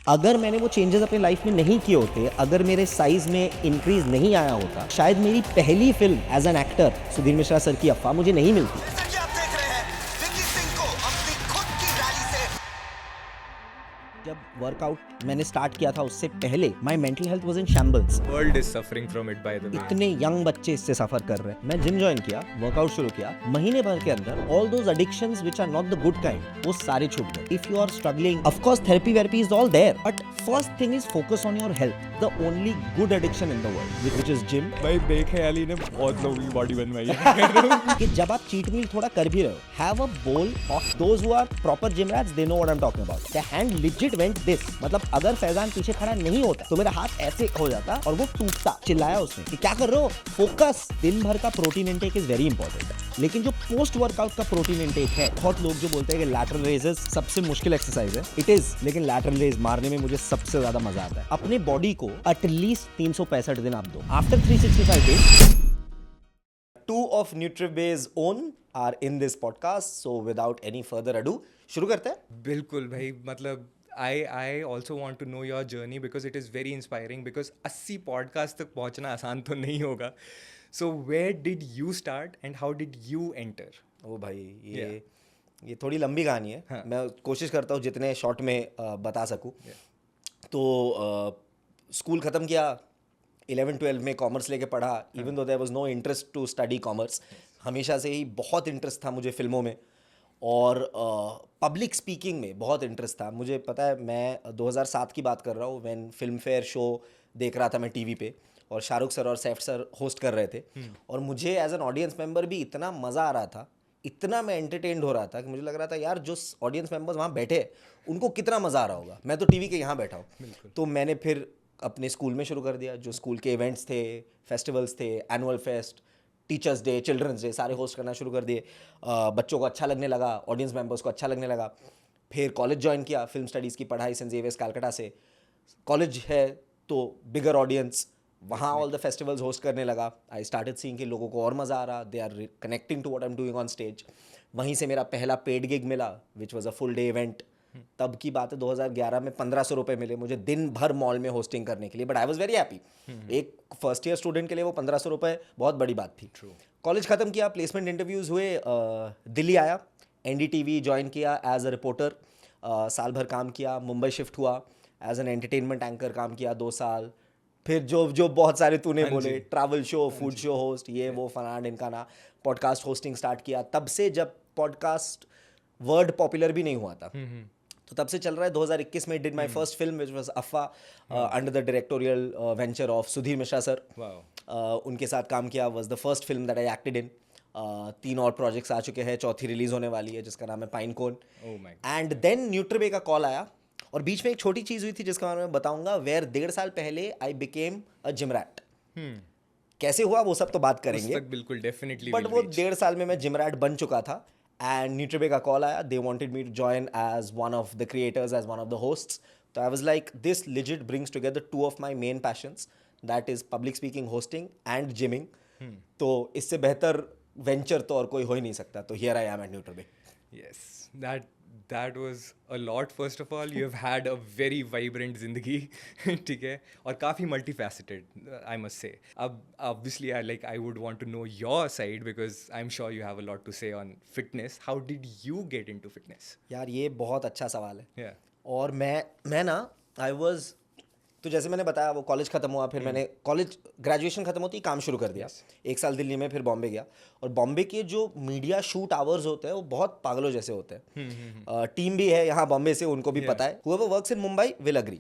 अगर मैंने वो चेंजेस अपने लाइफ में नहीं किए होते, अगर मेरे साइज में इंक्रीज नहीं आया होता, शायद मेरी पहली film as an actor Sudhir Mishra sir की अफ़वाह मुझे नहीं मिलती। जैसा कि आप देख रहे हैं विकी सिंह को अपनी खुद की रैली से जब वर्कआउट मैंने स्टार्ट किया था उससे पहले my mental health was in shambles. World is suffering from it by the way. इतने यंग बच्चे इससे सफर कर रहे हैं। मैं जिम ज्वाइन किया, वर्कआउट शुरू किया, महीने भर के अंदर all those addictions which are not the good kind वो सारे छूट गए। If you are struggling, of course therapy verapy is all there, but first thing is focus on your health. The only good addiction in the world which is gym. भाई देखे अली ने बहुत लोगों की बॉडी बनवाई है। कि जब आप चीट मील थोड़ा कर भी रहे हो, have a ball of those who are proper gym rats, they know what I am talking about. The hand legit went this, मतलब अगर फैजान पीछे खड़ा नहीं होता तो मेरा हाथ ऐसे हो जाता और वो टूटता। चिल्लाया उसने कि क्या कर रहे हो, फोकस। दिन भर का protein intake is very important, लेकिन जो पोस्ट वर्कआउट का प्रोटीन इंटेक है, बहुत लोग जो बोलते हैं कि लैटरल रेजेस सबसे मुश्किल एक्सरसाइज है, इट इज, लेकिन लैटरल रेज मारने में मुझे सबसे ज्यादा मजा आता है। अपने बॉडी को एटलीस्ट 365 दिन आप दो। After 365 days, 2 of NutriBay's own are in this podcast, so without any further ado, शुरू करते हैं। बिल्कुल भाई, मतलब I also want to know your journey because it is very inspiring. Because 80 podcast तक पहुंचना आसान तो नहीं होगा। So where did you start and how did you enter? ओ भाई, ये थोड़ी लंबी कहानी है। हाँ। मैं कोशिश करता हूँ जितने शॉर्ट में बता सकूँ। तो स्कूल ख़त्म किया, 11-12 में कॉमर्स लेके पढ़ा, even though there was no interest to study commerce. हमेशा से ही बहुत इंटरेस्ट था मुझे फिल्मों में और पब्लिक स्पीकिंग में बहुत इंटरेस्ट था। मुझे पता है, मैं 2007 की बात कर रहा हूँ, व्हेन फिल्म फेयर शो देख रहा था मैं टीवी पे, और शाहरुख सर और सैफ सर होस्ट कर रहे थे, और मुझे एज एन ऑडियंस मेंबर भी इतना मज़ा आ रहा था, इतना मैं एंटरटेन्ड हो रहा था कि मुझे लग रहा था यार जो ऑडियंस मेंबर्स वहाँ बैठे हैं, उनको कितना मज़ा आ रहा होगा, मैं तो टीवी के यहाँ बैठा हूँ। तो मैंने फिर अपने स्कूल में शुरू कर दिया। जो स्कूल के इवेंट्स थे, फेस्टिवल्स थे, annual fest, teachers day, children's day, सारे होस्ट करना शुरू कर दिए। बच्चों को अच्छा लगने लगा, ऑडियंस मेंबर्स को अच्छा लगने लगा। फिर कॉलेज ज्वाइन किया, फिल्म स्टडीज़ की पढ़ाई सेंट जेवियर्स कलकत्ता से। कॉलेज है तो बिगर ऑडियंस, वहाँ ऑल द फेस्टिवल्स होस्ट करने लगा। आई स्टार्टेड सीइंग कि लोगों को और मज़ा आ रहा, they are connecting to what I am doing on stage. वहीं से मेरा पहला पेड गिग मिला, which was a full day event. तब की बात है 2011 में 1500 रुपये मिले मुझे दिन भर मॉल में होस्टिंग करने के लिए, but I was very happy. एक फर्स्ट ईयर स्टूडेंट के लिए वो 1500 रुपये बहुत बड़ी बात थी। कॉलेज ख़त्म किया, प्लेसमेंट इंटरव्यूज़ हुए, दिल्ली आया, NDTV ज्वाइन किया एज अ रिपोर्टर। साल भर काम किया, मुंबई शिफ्ट हुआ, एज एन एंटरटेनमेंट एंकर काम किया 2 साल। फिर जो बहुत सारे तूने बोले, travel show, food show host, ये वो फलाना ढिमकाना, पॉडकास्ट होस्टिंग स्टार्ट किया। तब से, जब पॉडकास्ट वर्ड पॉपुलर भी नहीं हुआ था, तो तब से चल रहा है। 2021 में did my first film which was Afwaah, under the directorial venture of Sudhir Mishra sir. उनके साथ काम किया, was the first film that I acted in. 3 और प्रोजेक्ट्स आ चुके हैं, चौथी रिलीज होने वाली है जिसका नाम है पाइन कोन। एंड देन न्यूट्रीबे का कॉल आया, और बीच में एक छोटी चीज़ हुई थी जिसका बारे में बताऊंगा, वेयर 1.5 साल पहले I became a gym rat. कैसे हुआ वो सब तो बात करेंगे, बिल्कुल डेफिनेटली। बट वो 1.5 साल में मैं जिम रैट बन चुका था। एंड न्यूट्रीबे का कॉल आया, they wanted me to join as one of the creators, as one of the hosts. तो I was like, this legit brings together 2 of my main passions, that is public speaking, hosting and gymming. तो इससे बेहतर venture तो और कोई हो ही नहीं सकता। तो here I am at Nutrabay. Yes, that was a lot. First of all, you have had a very vibrant जिंदगी, ठीक है, और काफ़ी multifaceted, I must say. अब obviously I would want to know your side because I'm sure you have a lot to say on fitness. How did you get into fitness? यार ये बहुत अच्छा सवाल है। Yeah. और मैं ना, आई वॉज, तो जैसे मैंने बताया, वो कॉलेज खत्म हुआ, फिर मैंने कॉलेज ग्रेजुएशन खत्म होती ही काम शुरू कर दिया। 1 साल दिल्ली में, फिर बॉम्बे गया। और बॉम्बे के जो मीडिया शूट आवर्स होते हैं वो बहुत पागलों जैसे होते हैं। टीम भी है यहाँ बॉम्बे से, उनको भी पता है, whoever works in Mumbai will agree.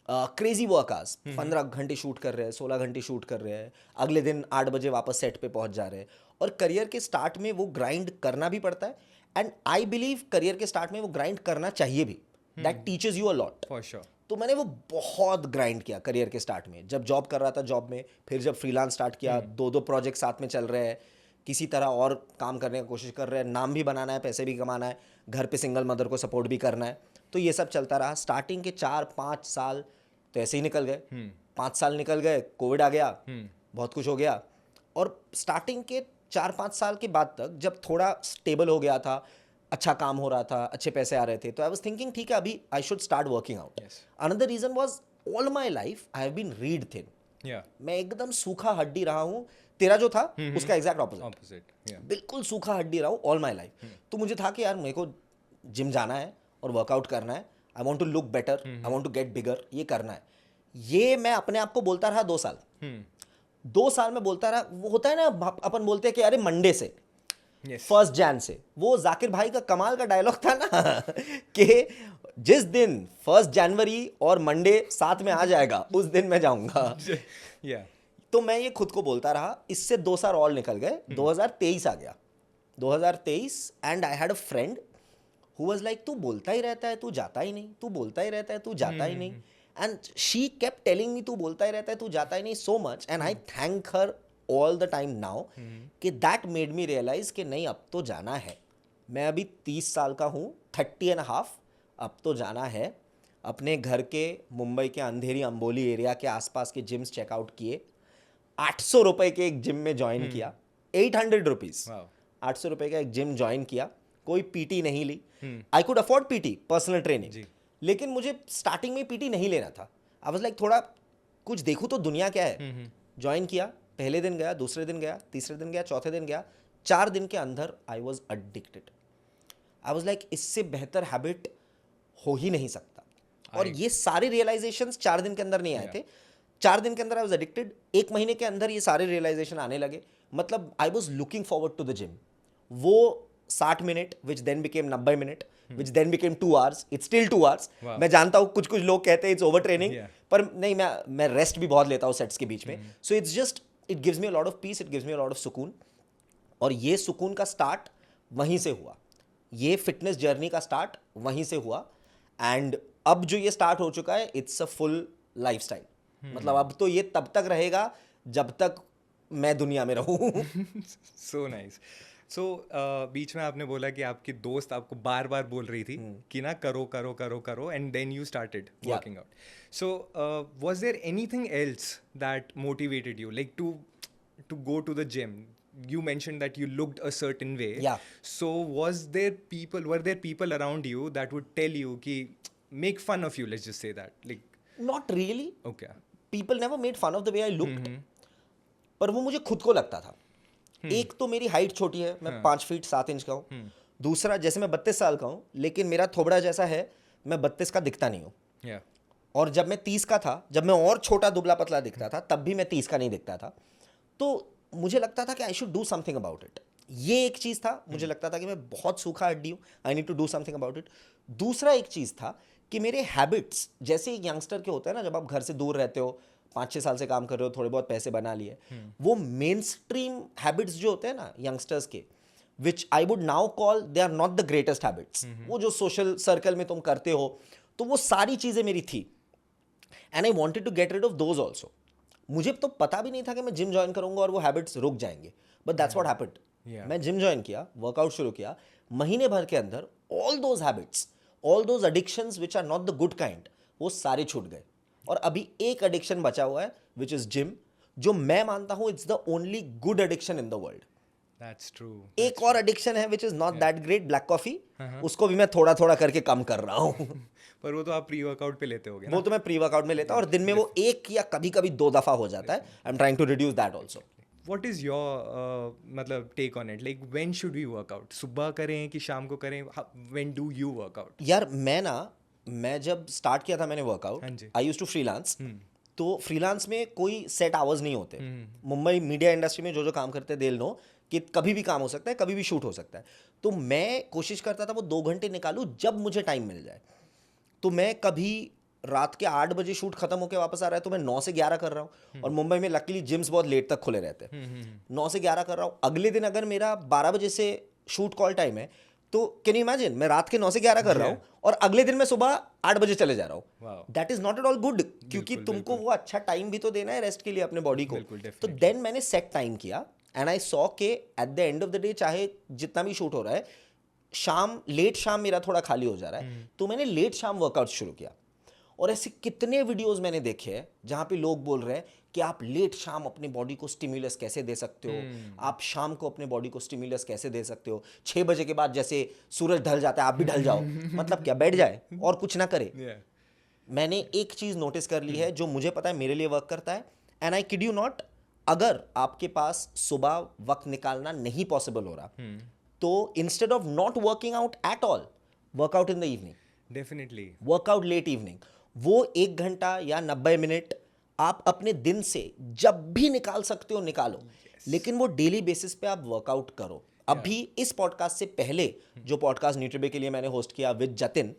Crazy work hours, 15 घंटे शूट कर रहे हैं, 16 घंटे शूट कर रहे हैं, अगले दिन 8 बजे वापस सेट पे पहुंच जा रहे हैं। और करियर के स्टार्ट में वो ग्राइंड करना भी पड़ता है, एंड आई बिलीव करियर के स्टार्ट में वो ग्राइंड करना चाहिए भी। That teaches you a lot. For sure. तो मैंने वो बहुत ग्राइंड किया करियर के स्टार्ट में, जब जॉब कर रहा था जॉब में, फिर जब फ्रीलांस स्टार्ट किया, 2 प्रोजेक्ट साथ में चल रहे हैं, किसी तरह और काम करने की कोशिश कर रहे हैं, नाम भी बनाना है, पैसे भी कमाना है, घर पे सिंगल मदर को सपोर्ट भी करना है। तो ये सब चलता रहा। स्टार्टिंग के 4-5 साल तो ऐसे ही निकल गए। 5 साल निकल गए, कोविड आ गया, बहुत कुछ हो गया। और स्टार्टिंग के 4-5 साल के बाद तक, जब थोड़ा स्टेबल हो गया था, अच्छा काम हो रहा था, अच्छे पैसे आ रहे थे, तो आई वाज थिंकिंग ठीक है अभी I should start working out. Yes. Another reason was all my life I have been reed thin. Yeah. मैं एकदम सूखा हड्डी रहा हूँ. तेरा जो था उसका एग्जैक्ट ऑपोजिट. Opposite. Yeah. बिल्कुल सूखा हड्डी रहा हूँ ऑल माय लाइफ. तो मुझे था कि यार मेरे को जिम जाना है और वर्कआउट करना है. I want to look better, I want to get bigger. ये करना है. ये मैं अपने आप को बोलता रहा 2 साल. 2 साल में बोलता रहा. वो होता है ना अपन बोलते हैं कि अरे मंडे से, Yes. 1 जैन से. वो जाकिर भाई का कमाल का डायलॉग था ना कि जिस दिन 1 जनवरी और मंडे साथ में आ जाएगा उस दिन मैं जाऊंगा. Yeah. तो मैं ये खुद को बोलता रहा. इससे 2 साल और निकल गए. 2023 आ गया. 2023 and I had a friend who was like तू बोलता ही रहता है, तू जाता ही नहीं, तू बोलता ही रहता है, तू जाता ही नहीं. And she kept telling me तू बोलता ही रहता है, तू जाता ही नहीं so much. And I thank her all the time now कि दैट मेड मी रियलाइज कि नहीं अब तो जाना है. मैं अभी 30 साल का हूँ, 30 and a half. अब तो जाना है. अपने घर के मुंबई के अंधेरी अंबोली एरिया के आसपास के जिम्स चेकआउट किए. 800 रुपए के एक जिम में ज्वाइन किया. 800 रुपीज. Wow. 800 रुपए का एक जिम ज्वाइन किया. कोई पीटी नहीं ली. I could afford PT, personal training. जी. लेकिन मुझे स्टार्टिंग में पीटी नहीं लेना था. आई वाज लाइक थोड़ा कुछ देखूँ तो दुनिया क्या है. ज्वाइन किया. पहले दिन गया, दूसरे दिन गया, तीसरे दिन गया, चौथे दिन गया. 4 दिन के अंदर I was addicted. I was like इससे बेहतर हैबिट हो ही नहीं सकता. और ये सारे रियलाइजेशंस 4 दिन के अंदर नहीं आए थे. 4 दिन के अंदर आई वॉज एडिक्टेड. 1 महीने के अंदर ये सारे रियलाइजेशन आने लगे. मतलब I was looking forward to the gym. वो 60 minute which then became 90 minute which then became 2 hours. It's still 2 hours. मैं जानता हूँ कुछ लोग कहते हैं इट्स ओवर ट्रेनिंग, पर नहीं, मैं रेस्ट भी बहुत लेता हूँ सेट्स के बीच में. So it's just it gives me a lot of peace, it gives me a lot of सुकून. और ये सुकून का स्टार्ट वहीं से हुआ. ये फिटनेस जर्नी का स्टार्ट वहीं से हुआ. एंड अब जो ये स्टार्ट हो चुका है इट्स अ फुल लाइफस्टाइल. मतलब अब तो ये तब तक रहेगा जब तक मैं दुनिया में रहूं. So nice. So बीच में आपने बोला कि आपकी दोस्त आपको बार बार बोल रही थी कि ना करो करो करो करो, and then you started working out. So was there anything else that motivated you like to go to the gym? You mentioned that you looked a certain way. Yeah. So were there people around you that would tell you ki make fun of you, let's just say that, like? Not really. Okay. People never made fun of the way I looked. पर वो मुझे खुद को लगता था. एक तो मेरी हाइट छोटी है, मैं 5 फीट 7 इंच का हूँ. दूसरा, जैसे मैं 32 साल का हूँ लेकिन मेरा थोबड़ा जैसा है, मैं 32 का दिखता नहीं हूँ. Yeah. और जब मैं 30 का था, जब मैं और छोटा दुबला पतला दिखता था, तब भी मैं 30 का नहीं दिखता था. तो मुझे लगता था कि I should do something about it. ये एक चीज़ था. मुझे लगता था कि मैं बहुत सूखा हड्डी हूँ, I need to do something about it. दूसरा एक चीज़ था कि मेरे हैबिट्स, जैसे एक यंगस्टर के होते हैं ना, जब आप घर से दूर रहते हो, 5-6 साल से काम कर रहे हो, थोड़े बहुत पैसे बना लिए, वो मेन स्ट्रीम हैबिट्स जो होते हैं ना यंगस्टर्स के, which I would now call they are not the greatest habits. वो जो सोशल सर्कल में तुम करते हो, तो वो सारी चीज़ें मेरी थी. And I wanted to get rid of those also. मुझे तो पता भी नहीं था कि मैं जिम ज्वाइन करूंगा और वो हैबिट्स रुक जाएंगे. But that's what happened. मैं जिम ज्वाइन किया, वर्कआउट शुरू किया. महीने भर के अंदर all those habits, all those addictions which are not the good kind, वो सारे छूट गए. और अभी एक एडिक्शन बचा हुआ है विच इज जिम, जो मैं मानता हूं it's the only good addiction in the world. That's true. एक और एडिक्शन है which is not that great, black coffee. उसको भी मैं थोड़ा थोड़ा करके कम कर रहा हूँ. पर वो तो आप प्री वर्कआउट पे लेते होगे. वो तो मैं प्री वर्कआउट में लेता हूँ, और दिन में वो 1 या कभी कभी 2 दफा हो जाता है. I am trying to reduce that also. What is your मतलब take on it? Like when should we work out? सुबह करें कि शाम को करें? When do you work out? यार मैं जब स्टार्ट किया था मैंने वर्कआउट, हाँ जी. I used to freelance. तो फ्रीलांस में कोई सेट आवर्स नहीं होते. मुंबई मीडिया इंडस्ट्री में जो काम करते हैं दे नो कि कभी भी काम हो सकता है, कभी भी शूट हो सकता है. तो मैं कोशिश करता था वो 2 घंटे निकालूं जब मुझे टाइम मिल जाए. तो मैं कभी रात के 8 बजे शूट खत्म होकर वापस आ रहा है तो मैं 9 से 11 कर रहा हूँ. और मुंबई में लकीली जिम्स बहुत लेट तक खुले रहते हैं. 9 से 11 कर रहा हूँ. अगले दिन अगर मेरा 12 बजे से शूट कॉल टाइम है, तो कैन यू इमेजिन, मैं रात के 9 से 11 कर रहा हूँ और अगले दिन मैं सुबह 8 बजे चले जा रहा हूँ. That is not at all good, क्योंकि तुमको वो अच्छा टाइम भी तो देना है रेस्ट के लिए अपने बॉडी को. तो देन मैंने सेट टाइम किया एंड आई सॉ के at the end of the day, चाहे जितना भी शूट हो रहा है, लेट शाम मेरा थोड़ा खाली हो जा रहा है, तो मैंने लेट शाम वर्कआउट शुरू किया. और ऐसे कितने वीडियोस मैंने देखे हैं जहाँ पे लोग बोल रहे हैं कि आप लेट शाम अपनी बॉडी को स्टिम्युलस कैसे दे सकते हो, आप शाम को अपने बॉडी को स्टिम्युलस कैसे दे सकते हो, 6 बजे के बाद जैसे सूरज ढल जाता है आप भी ढल जाओ, मतलब क्या बैठ जाए और कुछ ना करे। Yeah. मैंने एक चीज नोटिस कर ली है जो मुझे पता है मेरे लिए वर्क करता है, and I kid you not, अगर आपके पास सुबह वक्त निकालना नहीं पॉसिबल हो रहा तो instead of not working out at all, workout in the evening, Definitely. Workout late evening, वो 1 घंटा या 90 मिनट आप अपने दिन से जब भी निकाल सकते हो निकालो, लेकिन वो डेली बेसिस पे आप वर्कआउट करो। अभी इस पॉडकास्ट से पहले जो पॉडकास्ट न्यूट्रीबे के लिए मैंने होस्ट किया विद जतिन,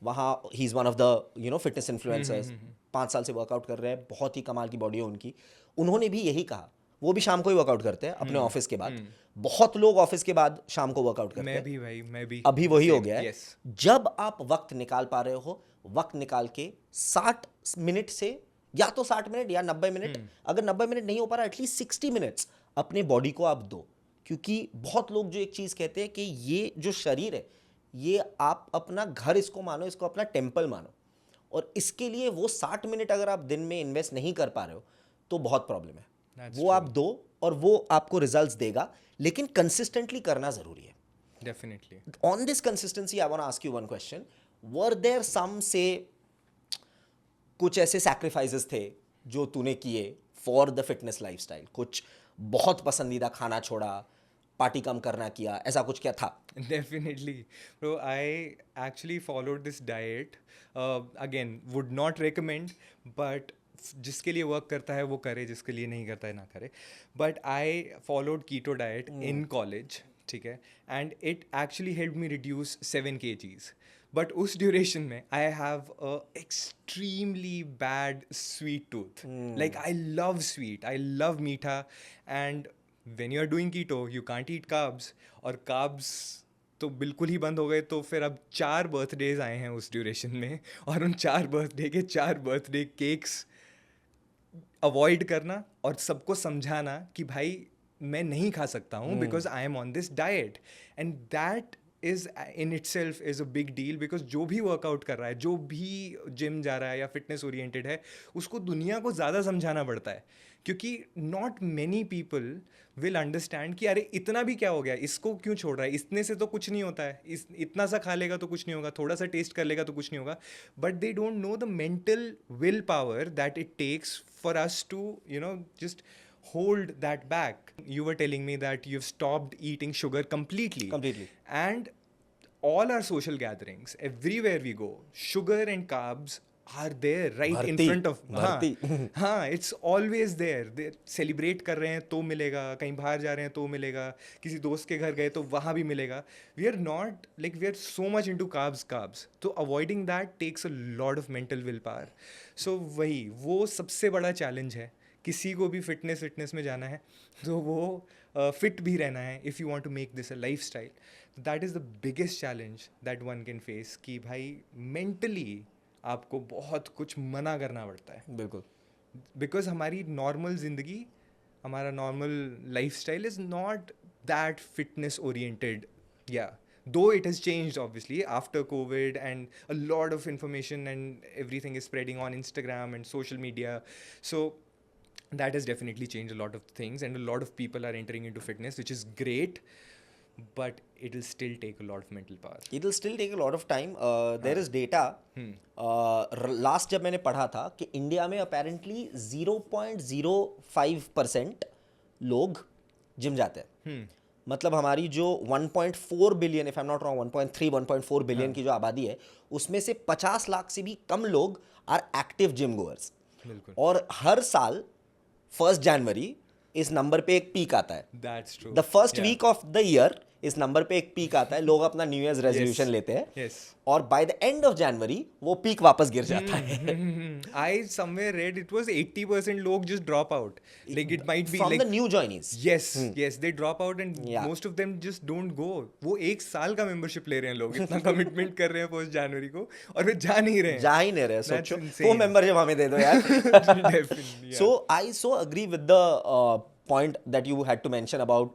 वहाँ he is one of the fitness influencers, 5 साल से वर्कआउट कर रहे हैं, बहुत ही कमाल की बॉडी है उनकी। उन्होंने भी यही कहा, वो भी शाम को ही वर्कआउट करते हैं अपने ऑफिस के बाद। बहुत लोग ऑफिस के बाद शाम को वर्कआउट करते मैं हैं, भी भाई, मैं भी अभी वही हो Same. गया है। Yes. जब आप वक्त निकाल पा रहे हो, वक्त निकाल के 60 मिनट से, या तो 60 मिनट या 90 मिनट, अगर 90 मिनट नहीं हो पा रहा एटलीस्ट 60 मिनट्स अपने बॉडी को आप दो। क्योंकि बहुत लोग जो एक चीज़ कहते हैं कि ये जो शरीर है, ये आप अपना घर इसको मानो, इसको अपना टेम्पल मानो, और इसके लिए वो 60 मिनट अगर आप दिन में इन्वेस्ट नहीं कर पा रहे हो तो बहुत प्रॉब्लम है। That's वो आप दो और वो आपको रिजल्ट्स देगा, लेकिन कंसिस्टेंटली करना ज़रूरी है। Definitely. On this consistency, I want to ask you one question. Were there some, say, कुछ ऐसे sacrifices थे जो तूने किए for the fitness lifestyle? कुछ बहुत पसंदीदा खाना छोड़ा, पार्टी कम करना किया, ऐसा कुछ क्या था? Definitely. Bro, I actually followed this diet. Again, would not recommend, but जिसके लिए वर्क करता है वो करे, जिसके लिए नहीं करता है ना करे. But I followed keto diet in college, ठीक है, and it actually helped me reduce 7 kgs. But उस ड्यूरेशन में I have a extremely bad sweet tooth. Like I love sweet, I love मीठा, and when you are doing keto you can't eat carbs, और carbs तो बिल्कुल ही बंद हो गए। तो फिर अब 4 बर्थडेज आए हैं उस ड्यूरेशन में, और उन 4 बर्थडे के 4 बर्थडे केक्स अवॉइड करना और सबको समझाना कि भाई मैं नहीं खा सकता हूँ because I am on this diet, and that is in it self is a big deal. Because जो भी वर्कआउट कर रहा है, जो भी जिम जा रहा है या फिटनेस ओरिएंटेड है, उसको दुनिया को ज़्यादा समझाना पड़ता है, क्योंकि not many people will understand कि अरे इतना भी क्या हो गया, इसको क्यों छोड़ रहा है, इतने से तो कुछ नहीं होता है, इतना सा खा लेगा तो कुछ नहीं होगा, थोड़ा सा टेस्ट कर लेगा तो कुछ नहीं होगा। But they don't know the mental will power that it takes for us to just hold that back. You were telling me that you've stopped eating sugar completely. Completely. And all our social gatherings, everywhere we go, sugar and carbs are there right in front of हाँ, it's always there. they celebrate कर रहे हैं तो मिलेगा, कहीं बाहर जा रहे हैं तो मिलेगा, किसी दोस्त के घर गए तो वहाँ भी मिलेगा. We are not like, we are so much into carbs. तो avoiding that takes a lot of mental willpower. So वही, वो सबसे बड़ा challenge है. किसी को भी फिटनेस में जाना है तो वो फिट भी रहना है, if you want to make this a lifestyle, that is the biggest challenge that one can face, कि भाई मेंटली आपको बहुत कुछ मना करना पड़ता है. बिल्कुल. बिकॉज हमारी नॉर्मल ज़िंदगी, हमारा normal life style is not that fitness oriented. या though it has changed obviously after COVID, and a lot of information and everything is spreading on Instagram and social media, so that has definitely changed a lot of things, and a lot of people are entering into fitness, which is great, but it will still take a lot of mental power. It will still take a lot of time. There is data. Last जब मैंने पढ़ा था कि India में apparently 0.05% लोग gym जाते हैं. मतलब हमारी जो 1.4 billion, if I am not wrong, 1.3 1.4 billion की जो आबादी है, उसमें से 50 लाख से भी कम लोग आर एक्टिव जिम गोअर्स. और हर साल 1 जनवरी इस नंबर पे एक पीक आता है. That's true. The first week of the year is number पे एक पीक आता है, लोग अपना न्यू ईयर्स रेजोल्यूशन लेते हैं. Yes. और by the end of January वो पीक वापस गिर जाता है. I somewhere read it was 80% लोग just drop out. Like it might be From like the new joinees. yes, they drop out, and Yeah. most of them just don't go. वो 1 साल का membership ले रहे हैं लोग, इतना कमिटमेंट कर रहे हैं 1 जनवरी को, और वे जा नहीं रहे हैं. जा ही नहीं रहे. सोचो insane. वो मेंबरशिप हमें दे दो यार. Definitely, yeah. So I so agree with the point that you had to mention about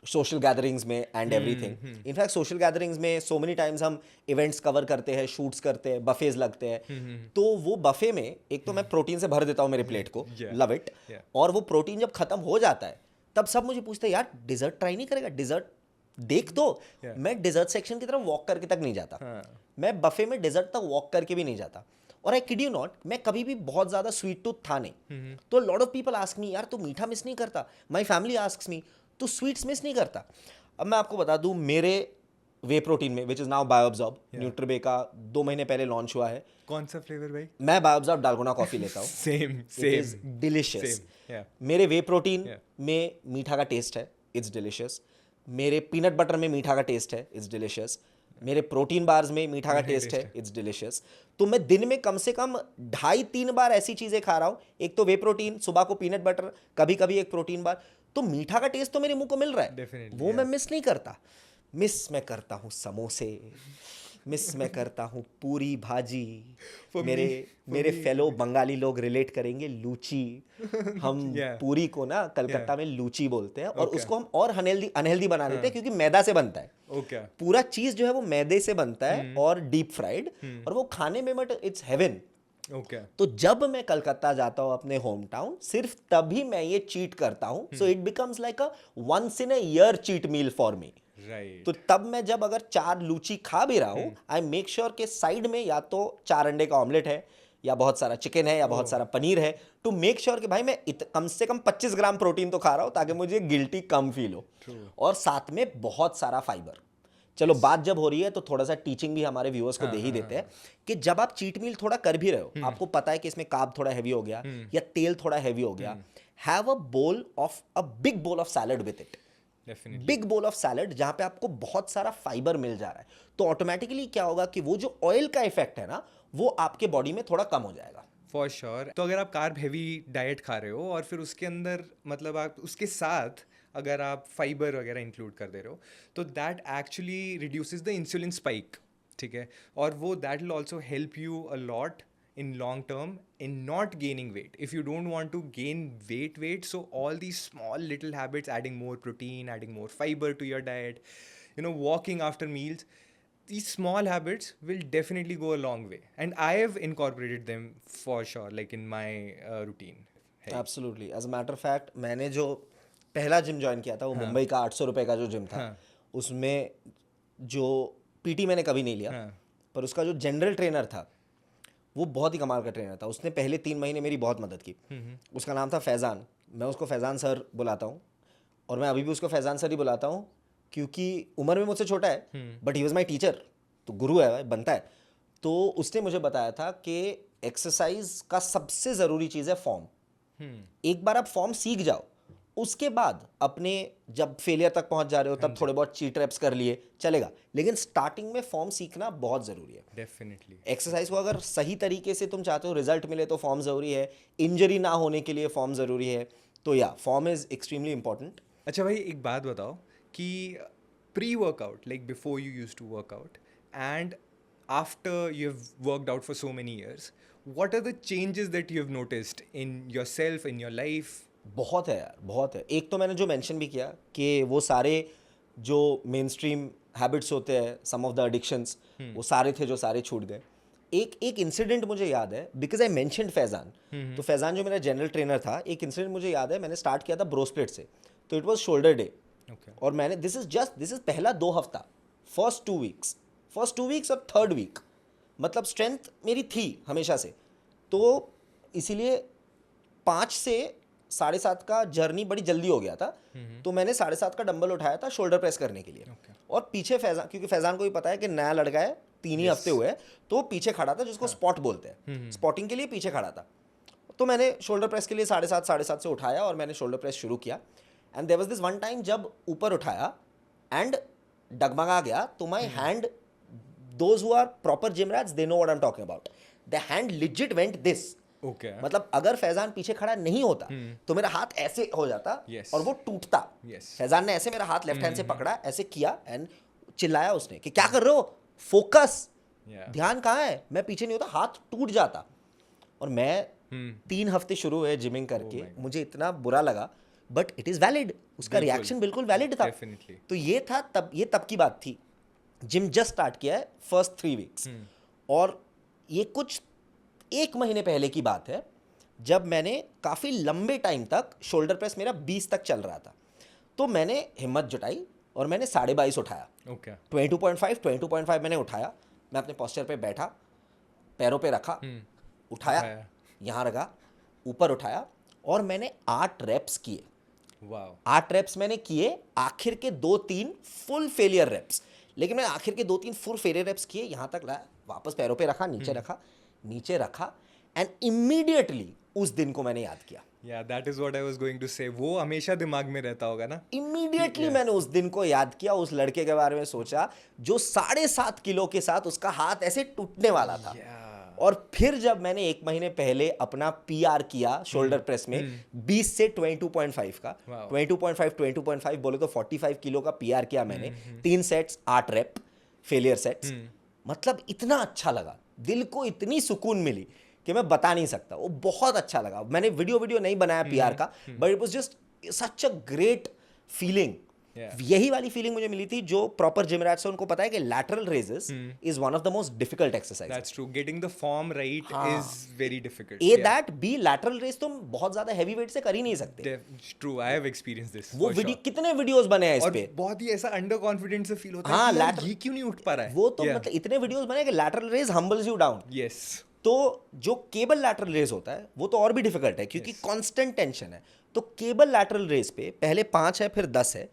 social gatherings में and everything. In fact social gatherings में सो मेनी टाइम्स हम इवेंट्स कवर करते हैं, शूट्स करते हैं, बफेज लगते हैं, तो वो बफे में एक तो मैं प्रोटीन से भर देता हूँ मेरे प्लेट को, लव इट, और वो प्रोटीन जब खत्म हो जाता है तब सब मुझे पूछते हैं यार डिजर्ट ट्राई नहीं करेगा, डिजर्ट देख तो। मैं डिजर्ट सेक्शन की तरफ वॉक करके तक नहीं जाता, मैं बफे में डिजर्ट तक वॉक करके भी नहीं जाता। और आई किड यू नॉट, मैं कभी भी बहुत ज्यादा स्वीट टूथ था नहीं। तो lot of people ask me यार तू मीठा मिस नहीं करता, माई फैमिली आस्क्स मी तू स्वीट्स मिस नहीं करता। अब मैं आपको बता दूं, मेरे वे प्रोटीन में विच इज नाउ बायोअब्जॉर्ब, न्यूट्रीबे का 2 महीने पहले लॉन्च हुआ है। कौन सा फ्लेवर भाई? मैं बायोअब्जॉर्ब डालगोना कॉफी लेता हूँ। Same it is delicious. मेरे वे प्रोटीन में मीठा का टेस्ट है, इट्स डिलिशियस। मेरे पीनट बटर में मीठा का टेस्ट है, इट्स डिलिशियस। मेरे प्रोटीन बार्स में मीठा का टेस्ट है, इट्स डिलिशियस। तो मैं दिन में कम से कम 2.5-3 बार ऐसी चीजें खा रहा हूँ, एक तो वे प्रोटीन, सुबह को पीनट बटर, कभी कभी एक प्रोटीन बार। तो मीठा का टेस्ट तो मेरे मुंह को मिल रहा है, वो मैं मिस नहीं करता। मिस मैं करता हूँ समोसे, मिस मैं करता हूँ पूरी भाजी। मेरे फेलो बंगाली लोग रिलेट करेंगे, लूची। हम पूरी को ना कलकत्ता में लूची बोलते हैं, और उसको हम और अनहेल्दी बना देते हैं क्योंकि मैदा से बनता है। पूरा चीज जो है वो मैदे से बनता है और डीप फ्राइड, और वो खाने में बट इट्स हेवन। तो जब मैं कलकत्ता जाता हूँ अपने होम टाउन, सिर्फ तभी मैं ये चीट करता हूँ। So it becomes like a once in a year cheat meal for me. तो तब मैं जब अगर 4 लूची खा भी रहा हूँ, आई मेक श्योर के साइड में या तो 4 अंडे का ऑमलेट है, या बहुत सारा चिकन है, या बहुत सारा पनीर है, टू मेक श्योर कि भाई मैं कम से कम 25 ग्राम प्रोटीन तो खा रहा हूँ, ताकि मुझे गिल्टी कम फील हो। और साथ में बहुत सारा फाइबर। चलो बात जब हो रही है तो थोड़ा सा टीचिंग भी हमारे व्यूअर्स को दे ही देते हैं कि जब आप चीट मील थोड़ा कर भी रहे हो, आपको पता है कि इसमें कार्ब थोड़ा हैवी हो गया या तेल थोड़ा हैवी हो गया, have a big bowl of salad with it. Big bowl of salad जहां पे आपको बहुत सारा फाइबर मिल जा रहा है, तो ऑटोमेटिकली क्या होगा कि वो जो ऑयल का इफेक्ट है ना, वो आपके बॉडी में थोड़ा कम हो जाएगा। For sure. तो अगर आप कार्ब हैवी डाइट खा रहे हो और फिर उसके अंदर मतलब आप उसके साथ अगर आप फाइबर वगैरह इंक्लूड कर दे रहे हो, तो that actually reduces the insulin spike, ठीक है, और वो that will also help you a lot in long term in not gaining weight. If you don't want to gain weight, so all these small little habits, adding more protein, adding more fiber to your diet, walking after meals, these small habits will definitely go a long way, and I have incorporated them for sure, like in my routine. Absolutely. As a matter of fact, मैंने जो पहला gym join किया था वो मुंबई का 800 रुपए का जो जिम था, उसमें जो पीटी मैंने कभी नहीं लिया, पर उसका जो जनरल ट्रेनर था वो बहुत ही कमाल का ट्रेनर था। उसने पहले 3 महीने मेरी बहुत मदद की। उसका नाम था फैज़ान। मैं उसको फैज़ान सर बुलाता हूँ, और मैं अभी भी उसको फैज़ान सर ही बुलाता हूँ, क्योंकि उम्र में मुझसे छोटा है, but he was my teacher. तो गुरु है, बनता है। तो उसने मुझे बताया था कि एक्सरसाइज का सबसे ज़रूरी चीज़ है फॉर्म। एक बार आप फॉर्म सीख जाओ, उसके बाद अपने जब फेलियर तक पहुंच जा रहे हो तब थोड़े बहुत चीट रेप्स कर लिए चलेगा, लेकिन स्टार्टिंग में फॉर्म सीखना बहुत ज़रूरी है। डेफिनेटली। एक्सरसाइज को अगर सही तरीके से तुम चाहते हो रिजल्ट मिले तो फॉर्म ज़रूरी है, इंजरी ना होने के लिए फॉर्म ज़रूरी है। तो या फॉर्म इज़ एक्सट्रीमली इंपॉर्टेंट। अच्छा भाई, एक बात बताओ कि pre workout, like before you used to workout and after you have worked out for so many years, what are the changes that you have noticed in yourself, in your life? बहुत है यार, बहुत है। एक तो मैंने जो mention भी किया कि वो सारे जो मेन स्ट्रीम हैबिट्स होते हैं, सम ऑफ द एडिक्शंस, वो सारे थे जो सारे छूट गए। एक इंसिडेंट मुझे याद है, बिकॉज आई मेंशन्ड फैज़ान। तो फैज़ान जो मेरा जनरल ट्रेनर था, एक इंसिडेंट मुझे याद है, मैंने स्टार्ट किया था ब्रो स्प्लिट से। तो इट वाज शोल्डर डे, और मैंने दिस इज पहला 2 हफ्ता, फर्स्ट 2 वीक्स और 3rd वीक, मतलब स्ट्रेंथ मेरी थी हमेशा से। तो इसीलिए 5 से 7.5 का जर्नी बड़ी जल्दी हो गया था। तो मैंने 7.5 का डंबल उठाया था शोल्डर प्रेस करने के लिए। और पीछे फैज़ान, क्योंकि फैज़ान को भी पता है कि नया लड़का है, 3 ही हफ्ते हुए हैं, तो वो पीछे खड़ा था, जिसको स्पॉट बोलते हैं, स्पॉटिंग के लिए पीछे खड़ा था। तो मैंने शोल्डर प्रेस के लिए 7.5 से उठाया और मैंने शोल्डर प्रेस शुरू किया। And there was this one time जब ऊपर उठाया एंड डगमगा गया, तो my hand, those who are proper gym rats they know what I am talking about, the hand legit went this. मतलब अगर फैज़ान पीछे खड़ा नहीं होता तो मेरा हाथ ऐसे हो जाता और वो टूटता। फैज़ान ने ऐसे मेरा हाथ लेफ्ट हैंड से पकड़ा, ऐसे किया एंड चिल्लाया उसने कि क्या कर रहे हो, फोकस, ध्यान कहाँ है, मैं पीछे नहीं होता, हाथ टूट जाता। और मैं 3 हफ्ते शुरू हुए जिमिंग करके, मुझे इतना बुरा लगा, बट इट इज़ वैलिड। उसका रिएक्शन बिल्कुल वैलिड था। Definitely. तो ये तब की बात थी। जिम जस्ट स्टार्ट किया है फर्स्ट 3 वीक्स, और ये कुछ 1 महीने पहले की बात है जब मैंने काफ़ी लंबे टाइम तक शोल्डर प्रेस मेरा 20 तक चल रहा था, तो मैंने हिम्मत जुटाई और मैंने 22.5 उठाया। Okay. 22.5 मैंने उठाया। मैं अपने पोस्चर पे बैठा, पैरों पे रखा, उठाया, उठाया। यहाँ रखा, ऊपर उठाया, और मैंने 8 रेप्स किए। Wow. 8 रेप्स मैंने किए, आखिर के 2-3 फुल फेलियर रेप्स, लेकिन मैंने आखिर के 2-3 फुल फेलियर रेप्स किए, यहाँ तक लाया, वापस पैरों पे रखा, नीचे रखा, एंड इमीडिएटली उस दिन को मैंने याद किया। Yeah, that is what I was going to say. वो हमेशा दिमाग में रहता होगा ना? इमीडिएटली मैंने उस दिन को याद किया, उस लड़के के बारे में सोचा जो 7.5 किलो के साथ उसका हाथ ऐसे टूटने वाला था। और फिर जब मैंने 1 महीने पहले अपना PR किया शोल्डर प्रेस में 20 से 22.5 का, 22.5 बोले तो 45 किलो का PR किया मैंने, 3 सेट्स 8 रेप फेलियर सेट्स। मतलब इतना अच्छा लगा, दिल को इतनी सुकून मिली कि मैं बता नहीं सकता। वो बहुत अच्छा लगा। मैंने वीडियो नहीं बनाया PR का, but it was just such a great feeling. यही वाली फीलिंग मुझे मिली थी जो प्रॉपर जिम रैट्स से उनको पता है कि lateral raises is one of the most difficult exercise. That's true. Getting the form right is very difficult. That be lateral raise तुम बहुत ज्यादा हैवी वेट से कर ही नहीं सकते। True. I have experienced this. वो for वीडियो sure. कितने videos बने हैं इस और पे, बहुत ही ऐसा अंडर कॉन्फिडेंट से फील होता हाँ, है कि यार lateral- ये क्यों नहीं उठ पा रहा है? वो तो Yeah. मतलब इतने वीडियोस बने कि lateral raise humbles you down. Yes. तो जो केबल लैटरल रेस होता है वो तो और भी डिफिकल्ट है क्योंकि कांस्टेंट टेंशन है। तो केबल लैटरल रेस पे पहले 5 है फिर 10 है,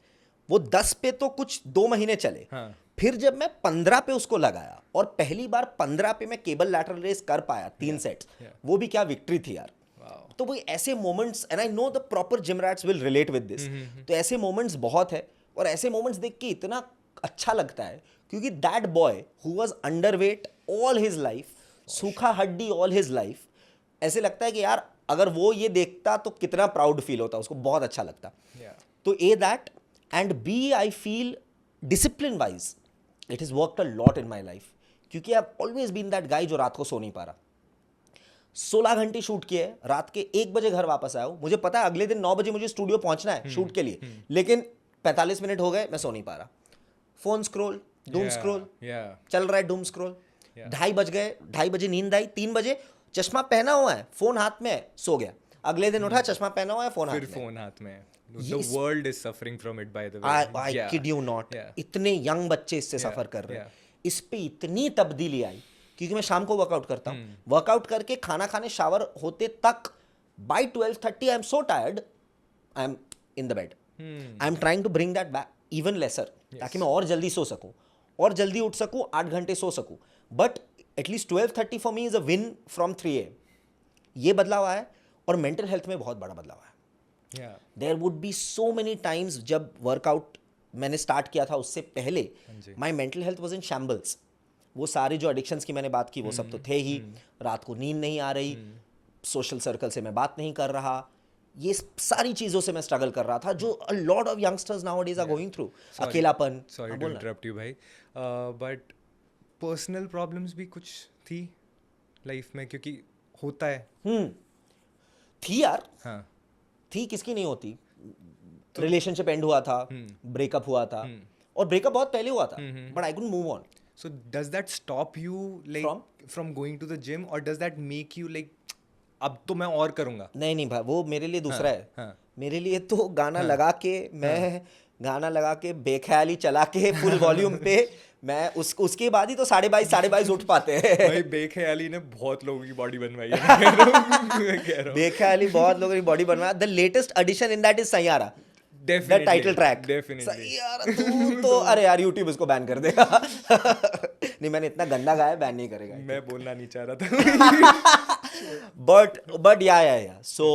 वो 10 पे तो कुछ 2 महीने चले। हाँ. फिर जब मैं 15 पे उसको लगाया और पहली बार 15 पे मैं केबल लैटरल रेस कर पाया 3 सेट्स, वो भी क्या विक्ट्री थी यार। Wow. तो वो ऐसे moments, and I know the proper gym rats will relate with this, तो ऐसे मोमेंट्स बहुत है। और ऐसे मोमेंट्स देख के इतना अच्छा लगता है क्योंकि that boy who was underweight all his life, सूखा हड्डी ऑल हिज लाइफ, ऐसे लगता है कि यार अगर वो ये देखता तो कितना प्राउड फील होता, उसको बहुत अच्छा लगता। Yeah. तो A that and B I feel discipline wise it is worked a lot in my life क्योंकि I have always been that guy जो रात को सो नहीं पा रहा। 16 घंटे शूट किए, रात के 1 बजे घर वापस आया हूँ, मुझे पता है अगले दिन 9 बजे मुझे स्टूडियो पहुंचना है शूट के लिए, लेकिन 45 मिनट हो गए मैं सो नहीं पा रहा। फोन स्क्रॉल, डूम स्क्रॉल, चल रहा है डूम स्क्रॉल। 2:30 बज गए, 2:30 बजे नींद आई, 3 बजे चश्मा पहना हुआ है, फोन हाथ में है, सो गया। अगले दिन उठा, चश्मा पहना हुआ है, फोन हाथ फिर में। फोन हाथ में। The world is suffering from it, by the way. I kid you not, Yeah. इतने यंग बच्चे इससे सफर कर रहे हैं। इस पे इतनी तब्दीली आई क्योंकि मैं शाम को वर्कआउट करता हूँ, वर्कआउट करके खाना खाने शावर होते तक by 12:30 I am so tired, I am in the bed. I am trying to bring that back even lesser, ताकि मैं और जल्दी सो सकूं और जल्दी उठ सकूं, 8 घंटे सो सकूं। But at least 12:30 for me is a win from 3 AM। ये बदलाव आया और मेंटल हेल्थ में बहुत बड़ा बदलाव आया। Yeah. There would be so many times जब वर्कआउट मैंने स्टार्ट किया था उससे पहले my mental health was in shambles. वो सारे जो एडिक्शंस की मैंने बात की वो सब तो थे ही, रात को नींद नहीं आ रही, सोशल सर्कल से मैं बात नहीं कर रहा, ये सारी चीज़ों से मैं स्ट्रगल कर रहा था जो a lot of youngsters nowadays are going through. अकेलापन, Sorry to interrupt you, भाई, but पर्सनल प्रॉब्लम्स भी कुछ थी लाइफ में, क्योंकि होता है। थी यार, हाँ. थी, किसकी नहीं होती। रिलेशनशिप एंड हुआ था, ब्रेकअप हुआ था, और ब्रेकअप बहुत पहले हुआ था, but I couldn't move on. So does that stop you like from going to the gym, or does that make you like अब तो मैं और करूँगा? नहीं भाई, वो मेरे लिए दूसरा है। हाँ. मेरे लिए तो गाना लगा के, मैं गाना लगा के बेख्याली चला के फुल वॉल्यूम पे, मैं उसके बाद ही तो 22:30 उठ पाते हैं। भाई बेख्याली ने बहुत लोगों की बॉडी बनवाई है। मैं कह रहा हूँ। बेख्याली बहुत लोगों की बॉडी बनवाया। The latest addition in that is Saiyaara, the title track. Saiyaara तू तो, अरे यार यूट्यूब इसको बैन कर देगा। नहीं, मैंने इतना गंदा गाया, बैन नहीं करेगा। मैं बोलना नहीं चाह रहा था। but yeah. So,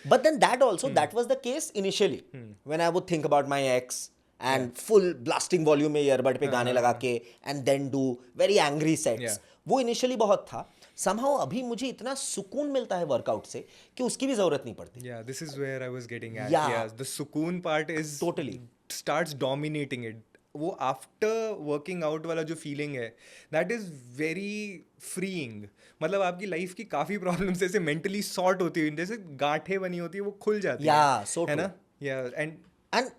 but then that also, that was the case initially when I would think about my ex and full blasting volume में ईयरबड पे गाने लगा के and then do very angry sets. वो initially बहुत था। somehow अभी मुझे इतना सुकून मिलता है वर्कआउट से कि उसकी भी जरूरत नहीं पड़ती। Yeah, this is where I was getting at. Yeah. Yes, the सुकून part is Totally starts dominating it. वो आफ्टर वर्किंग आउट वाला जो फीलिंग है, दैट इज वेरी फ्रीइंग। मतलब आपकी लाइफ की काफी प्रॉब्लम्स ऐसे मेंटली सॉर्ट होती है, जैसे गांठें बनी होती है वो खुल जाती Yeah, so है true. ना? या and And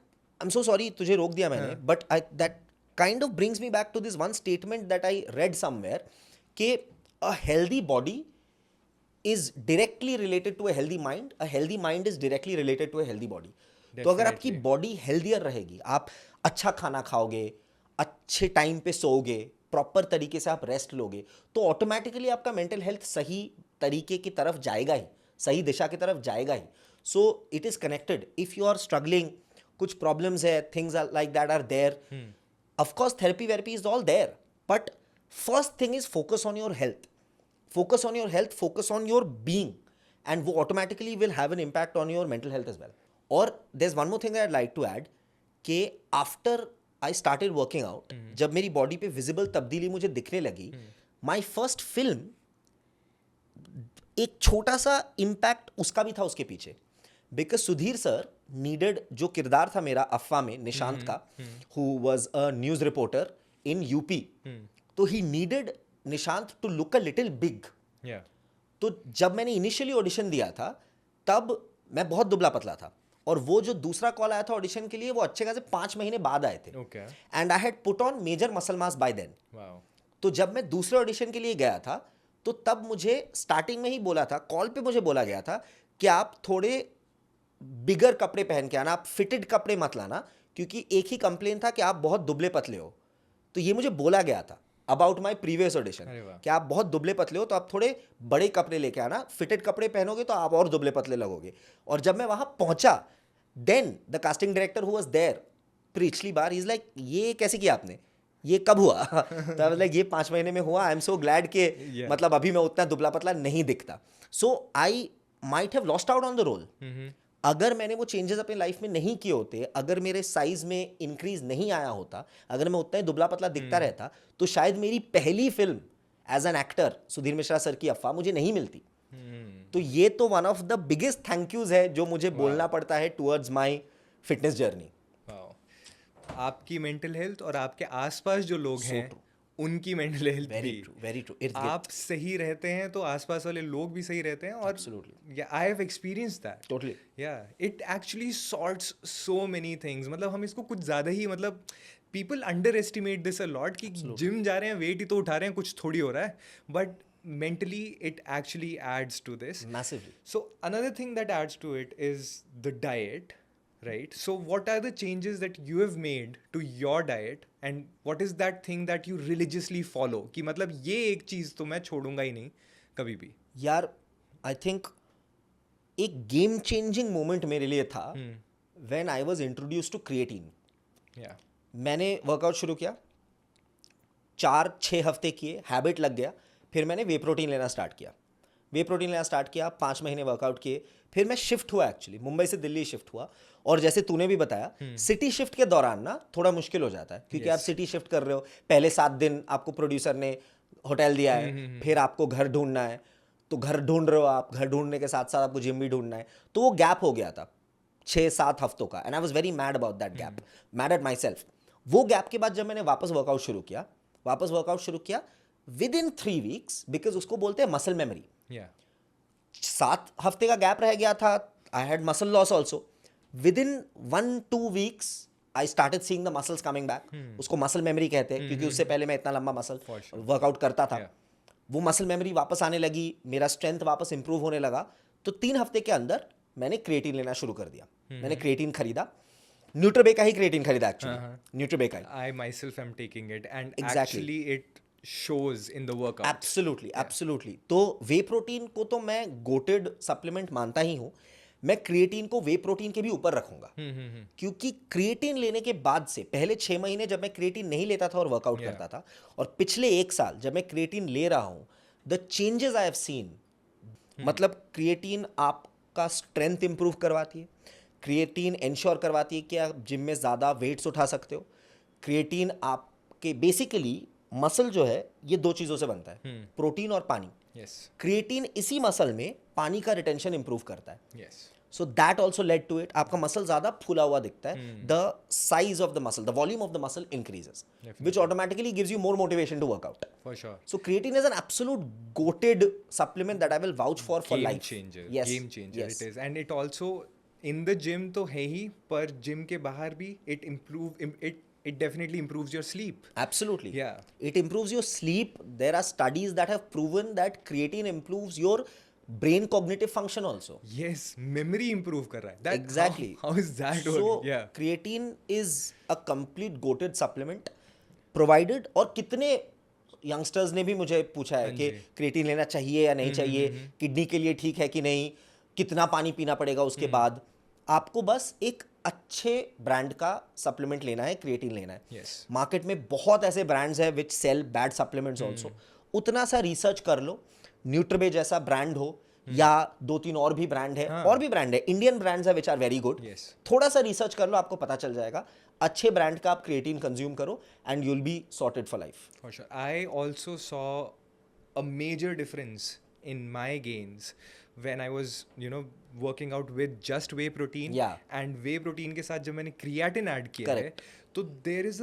I'm so sorry तुझे रोक दिया मैंने, but that kind of brings me back to this one statement that I read somewhere कि a healthy body is directly related to a healthy mind, a healthy mind is directly related to a healthy body. तो अगर आपकी body healthier रहेगी, आप अच्छा खाना खाओगे, अच्छे टाइम पे सोओगे, प्रॉपर तरीके से आप रेस्ट लोगे, तो ऑटोमेटिकली आपका मेंटल हेल्थ सही तरीके की तरफ जाएगा ही, सही दिशा की तरफ जाएगा ही. So it is connected. If you are struggling, कुछ प्रॉब्लम्स है, things like that are there, of course therapy is all there, but first thing is focus on your health, focus on your health, focus on your being, and वो automatically will have an impact on your mental health as well. और there's one more thing that I'd like to add कि after I started working out, जब मेरी body पे visible तब्दीली मुझे दिखने लगी, my first film, एक छोटा सा इम्पैक्ट उसका भी था उसके पीछे, बिकॉज सुधीर सर नीडेड, जो किरदार था मेरा अफवाह में निशांत का, who was a news reporter in UP, तो he needed Nishant to look a little big. तो जब मैंने इनिशियली ऑडिशन दिया था तब मैं बहुत दुबला पतला था, और वो जो दूसरा कॉल आया था ऑडिशन के लिए वो अच्छे खासे 5 महीने बाद आए थे, and I had put on major muscle mass by then. तो जब मैं दूसरे ऑडिशन के लिए गया था तो तब मुझे स्टार्टिंग में ही बोला था, कॉल पे मुझे बोला गया था कि आप थोड़े बिगर कपड़े पहन के आना, आप फिटेड कपड़े मत लाना, क्योंकि एक ही कंप्लेन था कि आप बहुत दुबले पतले हो. तो ये मुझे बोला गया था अबाउट माई प्रीवियस ऑडिशन कि आप बहुत दुबले पतले हो तो आप थोड़े बड़े कपड़े लेके आना, फिटेड कपड़े पहनोगे तो आप और दुबले पतले लगोगे. और जब मैं वहां पहुंचा, then the casting director who was there पिछली बार, ही इज लाइक, ये कैसे किया आपने, ये कब हुआ? तो आई वाज लाइक, ये 5 महीने में हुआ. आई एम सो ग्लैड कि मतलब अभी मैं उतना दुबला पतला नहीं दिखता. So I might have lost out on the role. अगर मैंने वो चेंजेस अपने लाइफ में नहीं किए होते, अगर मेरे साइज में इंक्रीज नहीं आया होता, अगर मैं उतना ही दुबला पतला दिखता रहता, तो शायद मेरी पहली film as an actor Sudhir Mishra sir की अफवाह मुझे नहीं मिलती. तो ये तो one of the biggest thank yous है जो मुझे बोलना पड़ता है टुवर्ड्स माई फिटनेस जर्नी. आपकी मेंटल हेल्थ और आपके आसपास जो लोग हैं उनकी मेंटल हेल्थ भी, वेरी ट्रू. आप सही रहते हैं तो आसपास वाले लोग भी सही रहते हैं. और I have experience that totally. It actually sorts so many things. मतलब हम इसको कुछ ज़्यादा ही, मतलब people underestimate this a lot कि जिम जा रहे हैं, वेट ही तो उठा रहे हैं, कुछ थोड़ी हो रहा है, but mentally it actually adds to this massively. So another thing that adds to it is the diet, right? So what are the changes that you have made to your diet, and what is that thing that you religiously follow कि मतलब ये एक चीज़ तो मैं छोड़ूंगा ही नहीं कभी भी? यार आई थिंक एक गेम चेंजिंग मोमेंट मेरे लिए था when I was introduced to creatine. मैंने वर्कआउट शुरू किया, 4-6 हफ्ते किए, हैबिट लग गया, फिर मैंने वे प्रोटीन लेना स्टार्ट किया. 5 महीने वर्कआउट किए, फिर मैं शिफ्ट हुआ, एक्चुअली मुंबई से दिल्ली शिफ्ट हुआ. और जैसे तूने भी बताया, सिटी शिफ्ट के दौरान ना थोड़ा मुश्किल हो जाता है, क्योंकि आप सिटी शिफ्ट कर रहे हो, पहले 7 दिन आपको प्रोड्यूसर ने होटल दिया है, फिर आपको घर ढूंढना है, तो घर ढूंढ रहे हो आप, घर ढूंढने के साथ साथ आपको जिम भी ढूंढना है. तो वो गैप हो गया था 6-7 हफ्तों का, and I was very mad about that gap, mad at my self. वो गैप के बाद जब मैंने वापस वर्कआउट शुरू किया विद इन 3 वीक्स, बिकॉज उसको बोलते हैं मसल मेमोरी. 7 हफ्ते का गैप रह गया था, I had muscle loss also. With in 1-2 weeks I started seeing the muscles coming back. उसको मसल मेमोरी कहते हैं, क्योंकि उससे पहले मैं इतना लंबा मसल वर्कआउट करता था. वो मसल मेमोरी वापस आने लगी, मेरा स्ट्रेंथ वापस इंप्रूव होने लगा. तो 3 हफ्ते के अंदर मैंने क्रिएटिन लेना शुरू कर दिया. मैंने क्रिएटिन खरीदा, न्यूट्रीबेका ही क्रिएटिन खरीदा actually, न्यूट्रीबेका. I myself am taking it, and actually it shows in the workout. Absolutely. तो वे प्रोटीन को तो मैं गोटेड सप्लीमेंट मानता ही हूँ. मैं क्रिएटिन को वे प्रोटीन के भी ऊपर रखूंगा, क्योंकि क्रिएटिन लेने के बाद से पहले 6 महीने जब मैं क्रिएटिन नहीं लेता था और वर्कआउट करता था, और पिछले 1 साल जब मैं क्रिएटिन ले रहा हूँ, the changes I have seen. मतलब क्रिएटिन आपका स्ट्रेंथ इंप्रूव करवाती है, क्रिएटिन इंश्योर करवाती है कि आप जिम में ज़्यादा वेट्स उठा सकते हो. क्रिएटिन आपके बेसिकली मसल जो है ये 2 चीज़ों से बनता है, प्रोटीन और पानी. क्रिएटिन इसी मसल में पानी का रिटेंशन इंप्रूव करता है. So that also led to it, आपका मसल ज़्यादा फूला हुआ दिखता है. The size of the muscle, the volume of the muscle increases, which automatically gives you more motivation to workout. So creatine is an absolute goated supplement that I will vouch for life. Game changer. It is, and it also in the gym तो है ही, पर gym के बाहर भी it definitely improves your sleep. Absolutely. Yeah. It improves your sleep. There are studies that have proven that creatine improves your brain cognitive function also. Yes, memory improve कर रहा है. That Exactly. How is that So working? Yeah. creatine is a complete goated supplement provided. और कितने youngsters ने भी मुझे पूछा है कि क्रिएटिन लेना चाहिए या नहीं चाहिए, किडनी के लिए ठीक है कि नहीं, कितना पानी पीना पड़ेगा उसके बाद. आपको बस एक अच्छे ब्रांड का सप्लीमेंट लेना है, क्रिएटिन लेना है. Yes. मार्केट में बहुत ऐसे ब्रांड्स हैं विच सेल बैड सप्लीमेंट्स ऑल्सो. उतना सा रिसर्च कर लो. न्यूट्रबे जैसा ब्रांड हो या 2-3 और भी ब्रांड है, और भी ब्रांड है, इंडियन ब्रांड्स है which are very good. Yes. थोड़ा सा रिसर्च कर लो, आपको पता चल जाएगा. अच्छे ब्रांड का आप क्रिएटिन कंज्यूम करो and you will be sorted for life. For sure. I also saw a major difference in my gains when I was, working out with just whey protein. Yeah. And whey protein के साथ जब मैंने creatine add किया है, Correct. तो there is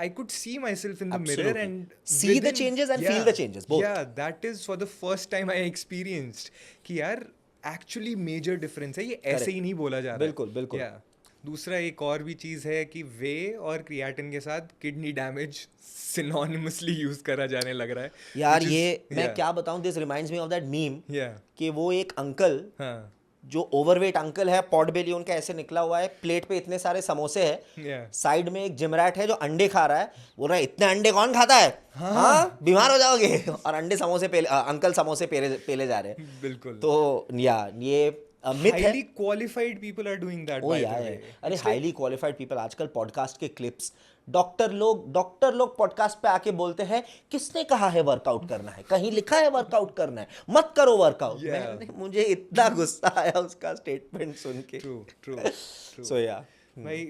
I could see myself in the mirror Absolutely. and See the changes and feel the changes, both. Yeah, that is for the first time I experienced कि यार actually major difference है, ये ऐसे ही नहीं बोला जा रहा है. बिल्कुल, बिल्कुल. Yeah. दूसरा एक और भी चीज़ है कि वे और क्रिएटिन के साथ किडनी डैमेज सिनोनिमसली यूज करा जाने लग रहा है यार which is- ये मैं yeah, क्या बताऊं, this reminds me of that meme yeah, कि वो एक अंकल हाँ, जो ओवरवेट अंकल है, पॉट बेली उनका ऐसे निकला हुआ है, प्लेट पे इतने सारे समोसे हैं, yeah, साइड में एक जिमरैट है जो अंडे खा रहा है, बोल रहा है इतने अंडे कौन खाता है, हाँ बीमार हो जाओगे. और अंडे समोसे अंकल समोसे पेले जा रहे हैं. बिल्कुल. तो या ये मिथ है. Highly qualified people are doing that oh by या द वे. अरे हाईली क्वालिफाइड पीपल. आजकल पॉडकास्ट के क्लिप्स, डॉक्टर लोग पॉडकास्ट पे आके बोलते हैं किसने कहा है वर्कआउट करना है, कहीं लिखा है वर्कआउट करना है, मत करो वर्कआउट. Yeah. मुझे इतना गुस्सा आया उसका स्टेटमेंट सुन के. True true. सो या भाई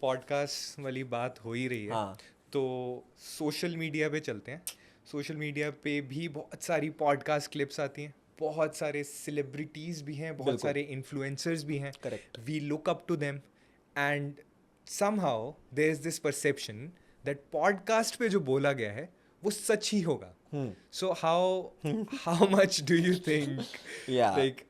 पॉडकास्ट वाली बात हो ही रही है, हाँ. तो सोशल मीडिया पे चलते हैं. सोशल मीडिया पे भी बहुत सारी पॉडकास्ट क्लिप्स आती हैं, बहुत सारे सेलिब्रिटीज़ भी हैं, बहुत बिल्कुल. सारे इन्फ्लुएंसर्स भी हैं. Correct. We look up to them and somehow there is this perception that podcast पे जो बोला गया है वो सच ही होगा. So how much do you think Yeah. Like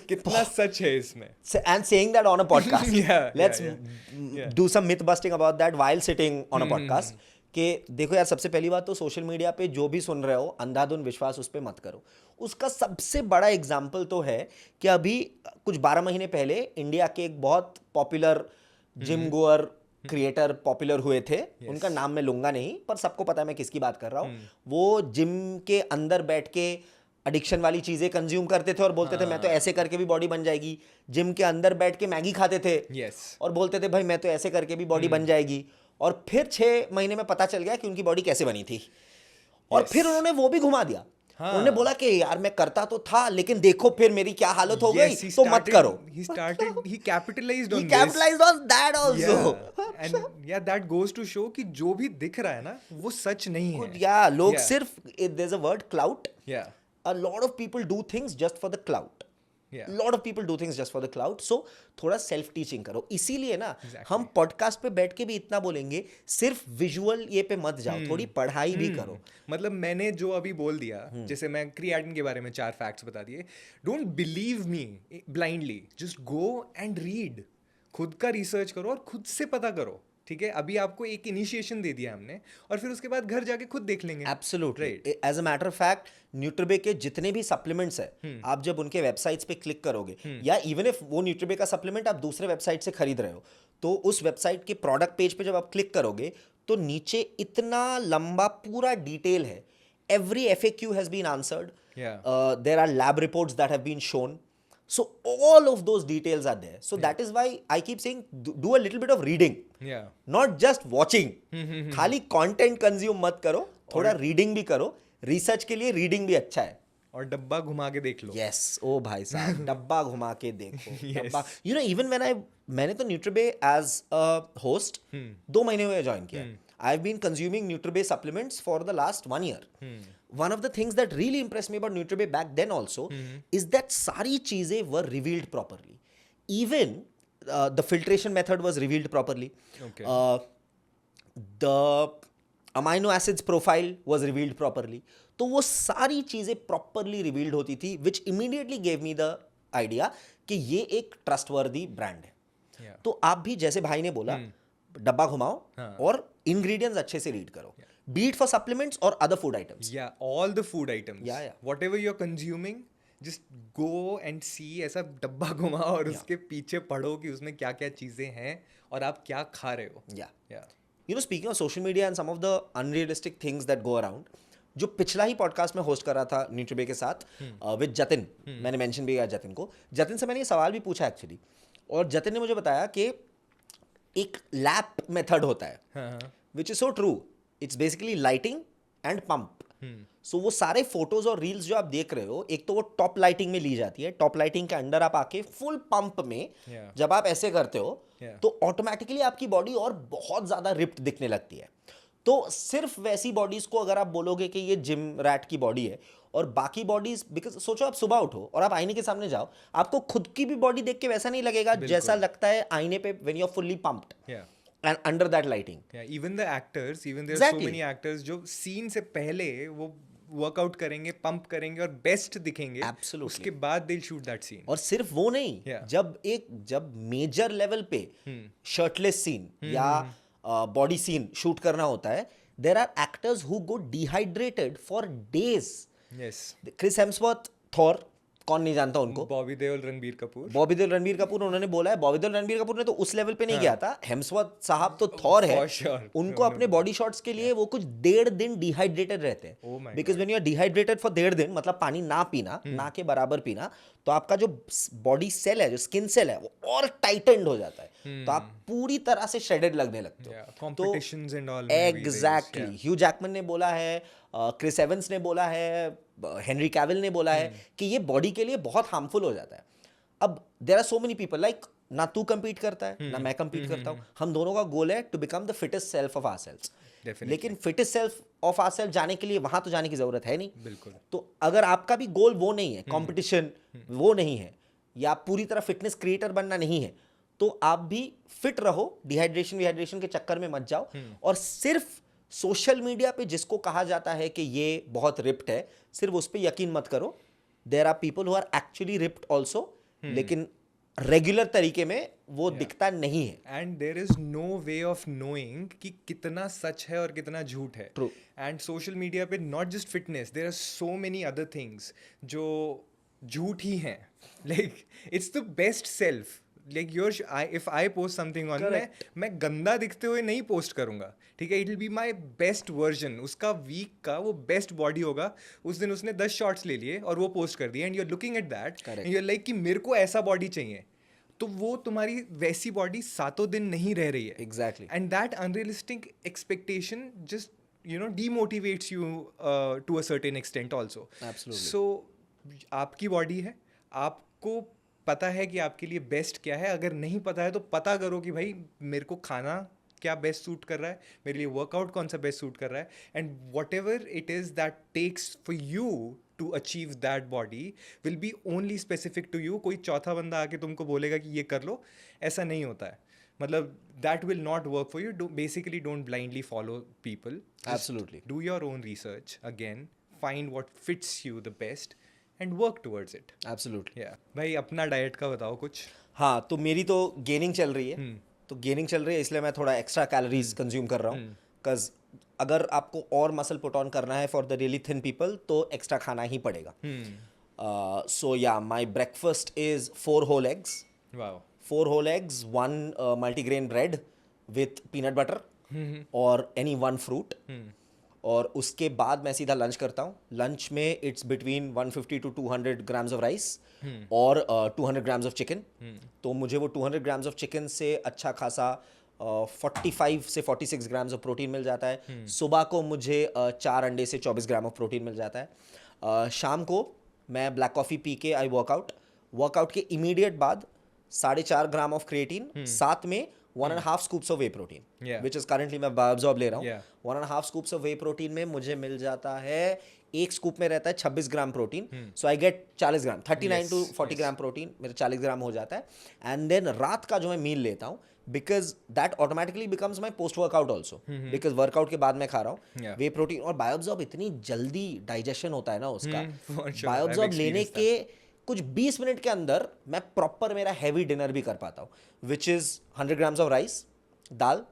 कितना सच है इसमें? and saying that on a podcast. Yeah, Let's yeah. do some myth busting about that while sitting on a podcast. कि देखो यार, सबसे पहली बात तो सोशल मीडिया पे जो भी सुन रहे हो, अंधाधुन विश्वास उस पर मत करो. उसका सबसे बड़ा एग्जाम्पल तो है कि अभी कुछ 12 महीने पहले इंडिया के एक बहुत पॉपुलर जिम गोअर क्रिएटर पॉपुलर हुए थे. उनका नाम मैं लूंगा नहीं, पर सबको पता है मैं किसकी बात कर रहा हूँ. वो जिम के अंदर बैठ के एडिक्शन वाली चीजें कंज्यूम करते थे और बोलते थे मैं तो ऐसे करके भी बॉडी बन जाएगी. जिम के अंदर बैठ के मैगी खाते थे Yes. और बोलते थे भाई मैं तो ऐसे करके भी बॉडी बन जाएगी. और फिर 6 महीने में पता चल गया कि उनकी बॉडी कैसे बनी थी. और फिर उन्होंने वो भी घुमा दिया. उन्होंने बोला कि यार मैं करता तो था, लेकिन देखो फिर मेरी क्या हालत हो गई, तो मत करो. He capitalized on He this. capitalized on that also. Yeah. And yeah, that goes to show कि जो भी दिख रहा है ना वो सच नहीं है. या लोग Yeah. सिर्फ, there's a word clout. Yeah. A lot of people do things just for the clout. Yeah. lot of people do things just for the clout. So थोड़ा सेल्फ टीचिंग करो. इसीलिए ना Exactly. हम पॉडकास्ट पे बैठ के भी इतना बोलेंगे, सिर्फ विजुअल ये पे मत जाओ, थोड़ी पढ़ाई भी करो. मतलब मैंने जो अभी बोल दिया, जैसे मैं क्रिएटिन के बारे में 4 फैक्ट्स बता दिए. Don't believe me blindly, just go and read. खुद का रिसर्च करो और खुद से पता करो. ठीक है, अभी आपको एक इनिशिएशन दे दिया हमने, और फिर उसके बाद घर जाके खुद देख लेंगे. Absolutely. Right. As a matter of fact, Nutrabay के जितने भी सप्लीमेंट्स है, आप जब उनके वेबसाइट्स पे क्लिक करोगे, या इवन इफ वो न्यूट्रिबे का सप्लीमेंट आप दूसरे वेबसाइट से खरीद रहे हो, तो उस वेबसाइट के प्रोडक्ट पेज पे जब आप क्लिक करोगे तो नीचे इतना लंबा पूरा डिटेल है. Every FAQ has been answered. Yeah. There are lab reports that have been shown. So all of those details are there. So that is why I keep saying do a little bit of reading. Yeah. Not just watching. खाली content consume मत करो, थोड़ा reading भी करो. Research के लिए reading भी अच्छा है. और डब्बा घुमा के देख लो. यस, ओ भाई साहब, डब्बा घुमा के देखो. डब्बा, यू नो, इवन व्हेन मैंने तो न्यूट्रिबे एज अ होस्ट 2 महीने हुए ज्वाइन किया. I have been consuming Nutrabay supplements for the last 1 year. One of the things that really impressed me about Nutribe back then also is that सारी चीजें were revealed properly. Even the filtration method was revealed properly. Okay. The amino acids profile was revealed properly. तो वो सारी चीजें properly revealed होती थी, which immediately gave me the idea कि ये एक ट्रस्टवर्दी ब्रांड है। Yeah. तो आप भी जैसे भाई ने बोला डब्बा घुमाओ और इंग्रेडिएंट्स अच्छे से रीड करो, बीट फॉर सप्लीमेंट्स और other food items. Yeah, all the food items. Yeah. Whatever you're consuming, just go and see, ऐसा डब्बा घुमाओ और उसके पीछे पढ़ो कि उसमें क्या क्या चीज़ें हैं और आप क्या खा रहे हो। या Yeah. You know, speaking of social media and some of the unrealistic things that go around, जो पिछला ही पॉडकास्ट में होस्ट कर रहा था न्यूट्रीबे के साथ विद जतिन, मैंने मेंशन भी किया जतिन को। जतिन से मैंने ये सवाल भी पूछा एक्चुअली, और जतिन ने मुझे बताया कि एक लैप मेथड होता है which is so true. It's basically lighting and pump. So वो सारे फोटोज और रील्स जो आप देख रहे हो, एक तो वो टॉप लाइटिंग में ली जाती है, टॉप लाइटिंग के अंडर आप आके फुल पंप में जब आप ऐसे करते हो तो ऑटोमेटिकली आपकी बॉडी और बहुत ज्यादा रिप्ड दिखने लगती है। तो सिर्फ वैसी बॉडीज को अगर आप बोलोगे कि ये जिम रैट की बॉडी है, और बाकी बॉडीज, बिकॉज सोचो आप सुबह उठो और आप आईने के सामने जाओ, आपको खुद की भी बॉडी देख के वैसा नहीं लगेगा जैसा लगता है आईने पे when you are fully pumped and under that lighting. Yeah, even the actors, even there are Exactly. so many actors जो सीन से पहले वो वर्कआउट करेंगे, पंप करेंगे और बेस्ट दिखेंगे। Absolutely. उसके बाद they'll shoot that scene. और सिर्फ वो नहीं, Yeah. जब मेजर लेवल पे शर्टलेस सीन या बॉडी सीन शूट करना होता है, there are actors who go dehydrated for days. Yes. Chris Hemsworth, Thor, कौन नहीं जानता उनको। बॉबी देओल, रणबीर कपूर। बॉबी देओल, रणबीर कपूर, उन्होंने बोला है, बॉबी देओल, रणबीर कपूर ने तो उस लेवल पे नहीं गया था। हेम्सवर्थ साहब तो थॉर है, For sure. उनको अपने बॉडी शॉट्स के लिए वो कुछ 1.5 दिन डिहाइड्रेटेड रहते Oh हैं। my because when you are dehydrated for 1.5 दिन, मतलब पानी ना पीना, ना के बराबर पीना, तो आपका जो बॉडी सेल है, जो स्किन सेल है, वो और टाइटेंड हो जाता है, तो आप पूरी तरह से श्रेडेड लगने लगते हो। Yeah, competitions and all में भी exactly. there is, Hugh Jackman ने बोला है, क्रिस एवंस ने बोला है, हेनरी कैविल ने बोला है कि ये बॉडी के लिए बहुत हार्मफुल हो जाता है। अब there are so many people, like ना तू compete करता है ना मैं compete करता हूँ, हम दोनों का गोल है to become the fittest self of ourselves. Definitely. लेकिन फिटेस्ट सेल्फ ऑफ आवरसेल्फ जाने के लिए वहां तो जाने की जरूरत है नहीं। बिल्कुल। तो अगर आपका भी गोल वो नहीं है, कंपटीशन वो नहीं है, या पूरी तरह फिटनेस क्रिएटर बनना नहीं है, तो आप भी फिट रहो, डिहाइड्रेशन के चक्कर में मत जाओ। और सिर्फ सोशल मीडिया पे जिसको कहा जाता है कि ये बहुत रिप्ड है, सिर्फ उस पर यकीन मत करो। There are people who are actually ripped also, लेकिन रेगुलर तरीके में वो दिखता नहीं है। And there is no way of knowing कि कितना सच है और कितना झूठ है। True. एंड सोशल मीडिया पे not just fitness, there are so many other things जो झूठ ही हैं। Like it's the best self. Like your if I post something on, मैं गंदा दिखते हुए नहीं पोस्ट करूंगा, ठीक है। It will be my best version, उसका वीक का वो बेस्ट बॉडी होगा। उस दिन उसने 10 शॉट्स ले लिए और वो पोस्ट कर दिए, and you are looking at that and you are like कि मेरे को ऐसा बॉडी चाहिए, तो वो तुम्हारी वैसी बॉडी 7 दिन नहीं रह रही है। Exactly. And that unrealistic expectation just demotivates you to a certain extent also. Absolutely. So आपकी बॉडी है, आपको पता है कि आपके लिए बेस्ट क्या है। अगर नहीं पता है तो पता करो कि भाई मेरे को खाना क्या बेस्ट सूट कर रहा है, मेरे लिए वर्कआउट कौन सा बेस्ट सूट कर रहा है, and whatever it is that takes for you to achieve that body will be only specific to you. कोई चौथा बंदा आके तुमको बोलेगा कि ये कर लो, ऐसा नहीं होता है। मतलब that will not work for you. Basically don't blindly follow people. Absolutely. Do your own research, again find what fits you the best and work towards it. Absolutely. या भाई अपना डाइट का बताओ कुछ। हाँ, तो मेरी तो गेनिंग चल रही है, तो गेनिंग चल रही है इसलिए मैं थोड़ा एक्स्ट्रा कैलोरीज कंज्यूम कर रहा हूँ। बिकॉज अगर आपको और मसल पुट ऑन करना है for the really thin people, तो एक्स्ट्रा खाना ही पड़ेगा। सो या, my breakfast is 4 whole eggs. Wow. 4 whole eggs, 1 multigrain bread with peanut butter और any 1 fruit. और उसके बाद मैं सीधा लंच करता हूँ। लंच में it's between 150 to 200 grams of rice और 200 grams ऑफ चिकन। तो मुझे वो 200 grams ऑफ चिकन से अच्छा खासा 45 से 46 grams ऑफ प्रोटीन मिल जाता है। सुबह को मुझे 4 अंडे से 24 ग्राम ऑफ प्रोटीन मिल जाता है। शाम को मैं ब्लैक कॉफ़ी पी के आई वर्कआउट के इमीडिएट बाद 4.5 ग्राम ऑफ क्रिएटिन, साथ में 1.5 scoops of way protein, Yeah. Which is currently मैं बायोअब्जॉर्ब ले रहा हूँ। Yeah. 1.5 scoops of way protein में मुझे मिल जाता है, एक स्कूप में रहता है 26 gram protein, so I get 40 gram, 39 to 40 gram protein मेरा 40 ग्राम हो जाता है। एंड देन रात का जो मैं मील लेता हूँ, because that automatically becomes my post workout also, because workout के बाद मैं खा रहा हूँ Yeah. वे प्रोटीन। और बायोअब्जॉर्ब इतनी जल्दी डाइजेशन होता है ना उसका, for sure. I've बायोअब्जॉर्ब लेने experienced के कुछ 20 मिनट के अंदर मैं प्रॉपर मेरा हैवी डिनर भी कर पाता हूँ, which is 100 grams of rice, दाल,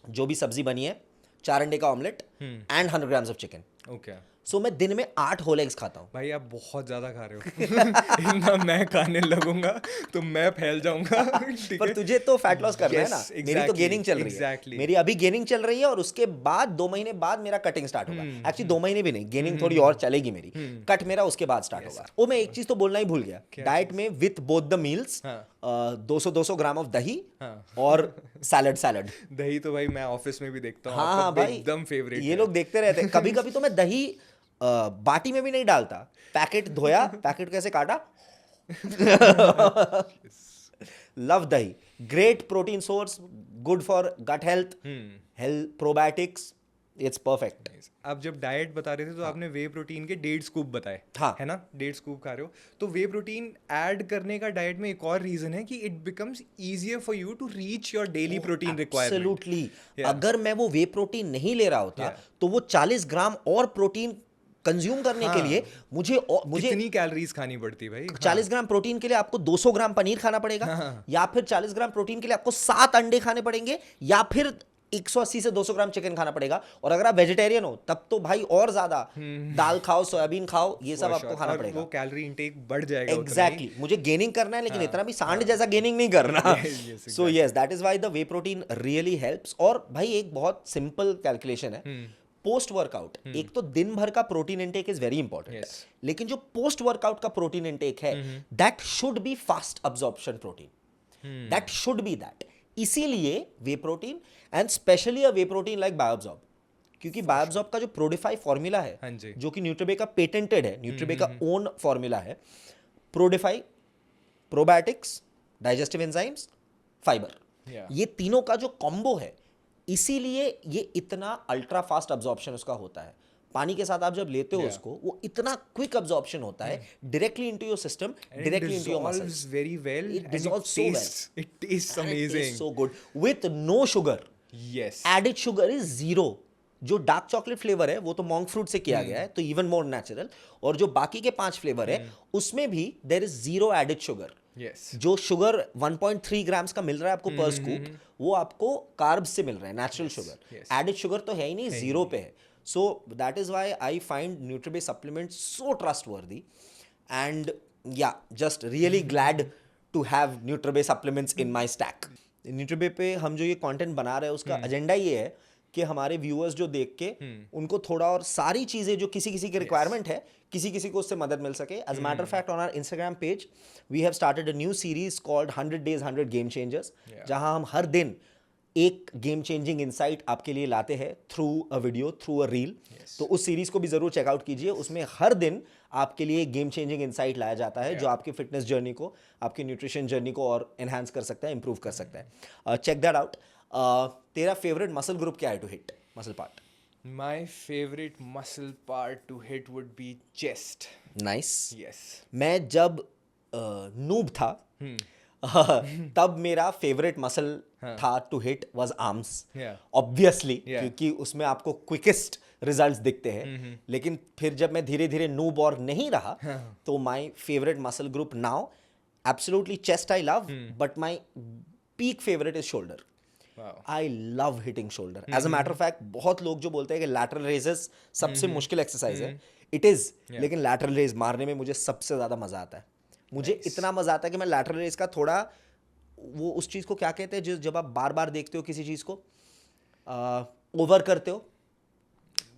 जो भी सब्जी बनी है, 4 अंडे का omelette and 100 grams of chicken. Okay so मैं दिन में 8 होल एग्स खाता हूँ. भाई आप बहुत ज़्यादा खा रहे हो. इतना मैं खाने लगूंगा तो मैं फैल जाऊंगा. ठीक पर है. तुझे तो फैट लॉस करना है ना. Yes, मेरी तो exactly, गेनिंग चल रही है. exactly. मेरी अभी गेनिंग चल रही है और उसके बाद 2 महीने बाद मेरा कटिंग स्टार्ट होगा. एक्चुअली 2 महीने भी नहीं, गेनिंग थोड़ी और चलेगी मेरी. कट मेरा उसके बाद स्टार्ट होगा. ओ मैं एक चीज तो बोलना ही भूल गया. डाइट में with both the meals 200 gram of दही और सैलड. दही तो भाई मैं ऑफिस में भी देखता हूँ. हाँ आपका हाँ भाई, एकदम फेवरेट. ये लोग देखते रहते हैं. कभी कभी तो मैं दही बाटी में भी नहीं डालता. पैकेट धोया, पैकेट कैसे काटा. Love dahi. Great protein source, good for gut health, health probiotics. It's perfect. आप जब डाइट बता रहे थे तो आपने वे प्रोटीन के 1.5 स्कूप बताए. हाँ. है ना, 1.5 स्कूप खा रहे हो. तो वे प्रोटीन ऐड करने का डाइट में एक और रीजन है कि it becomes easier for you to reach your daily protein requirement. Absolutely. अगर मैं वो वे प्रोटीन नहीं ले रहा होता तो वो 40 ग्राम और प्रोटीन कंज्यूम करने के लिए मुझे कितनी कैलोरीज खानी पड़ती भाई. 40 ग्राम प्रोटीन के लिए आपको 200 ग्राम पनीर खाना पड़ेगा, या फिर 40 ग्राम प्रोटीन के लिए आपको 7 अंडे खाने पड़ेंगे, या फिर 180 से 200 ग्राम चिकन खाना पड़ेगा. और अगर आप वेजिटेरियन हो तब तो भाई और ज्यादा दाल खाओ, सोयाबीन खाओ, ये सब आपको खाना पड़ेगा. वो कैलोरी इनटेक बढ़ जाएगा. एग्जैक्टली. मुझे गेनिंग करना है लेकिन इतना भी सांड जैसा गेनिंग नहीं करना. So yes, that is why the whey protein really helps. और भाई एक बहुत सिंपल कैलकुलेशन है. पोस्ट वर्कआउट एक तो दिन भर का protein intake is very important, लेकिन जो पोस्ट वर्कआउट का प्रोटीन इंटेक है that should be fast absorption protein. That should be that. इसीलिए whey protein and specially a whey protein like BioAbsorb, क्योंकि बायोअब्जॉर्ब का जो प्रोडिफाई फॉर्मूला है, जो कि न्यूट्रीबे का पेटेंटेड है, न्यूट्रीबे का ओन फॉर्मूला है, प्रोडिफाई, प्रोबायोटिक्स, डाइजेस्टिव एंजाइम्स, फाइबर, ये तीनों का जो कॉम्बो है, इसीलिए ये इतना अल्ट्रा फास्ट अब्जॉर्प्शन उसका होता है. पानी के साथ आप जब लेते हो उसको, वो इतना क्विक अब्जॉर्प्शन होता है directly into your system, directly into your muscles. very well. It dissolves so well. It tastes And it amazing. tastes so good with no sugar. Yes. Added sugar is zero. जो dark chocolate flavour है वो तो monk fruit से किया गया है, तो even more natural. और जो बाकी के 5 फ्लेवर है उसमें भी there is zero added sugar. Yes. जो शुगर 1.3 ग्राम्स का मिल रहा है आपको पर स्कूप, वो आपको कार्ब्स से मिल रहा है, नेचुरल शुगर. एडेड शुगर तो है ही नहीं, जीरो पे है. So that is why I find Nutrabay supplement so trustworthy. And yeah just really glad to have Nutrabay supplements in my stack. Nutrabay पे हम जो ये कंटेंट बना रहे हैं उसका एजेंडा ये है कि हमारे व्यूअर्स जो देख के उनको थोड़ा और सारी चीजें जो किसी किसी की रिक्वायरमेंट है, किसी किसी को उससे मदद मिल सके. As matter of fact on our Instagram page we have started a new series called 100 Days 100 Game Changers, जहां हम हर दिन एक गेम चेंजिंग इंसाइट आपके लिए लाते हैं through a video, through a reel. तो उस सीरीज को भी जरूर चेकआउट कीजिए. उसमें हर दिन आपके लिए गेम चेंजिंग इंसाइट लाया जाता है जो आपकी फिटनेस जर्नी को, आपकी न्यूट्रिशन जर्नी को और एनहांस कर सकता है, इंप्रूव कर सकता है. Check that out. तेरा फेवरेट मसल ग्रुप क्या है to hit, muscle part? My favorite muscle part to hit would be chest. Nice. Yes. मैं जब नूब था तब मेरा फेवरेट मसल था to hit was arms. Obviously, क्योंकि उसमें आपको क्विकेस्ट रिजल्ट्स दिखते हैं. लेकिन फिर जब मैं धीरे धीरे नूब और नहीं रहा तो my favourite muscle group now absolutely chest I love, but my peak favourite is shoulder. I love hitting shoulder. As a matter of fact बहुत लोग जो बोलते हैं कि लैटरल रेजेस सबसे मुश्किल एक्सरसाइज है, इट इज. लेकिन लैटरल रेज मारने में मुझे सबसे ज्यादा मजा आता है. मुझे इतना मजा आता है कि मैं लैटरल रेज का थोड़ा वो उस चीज को क्या कहते हैं जो जब आप बार बार देखते हो किसी चीज को ओवर करते हो,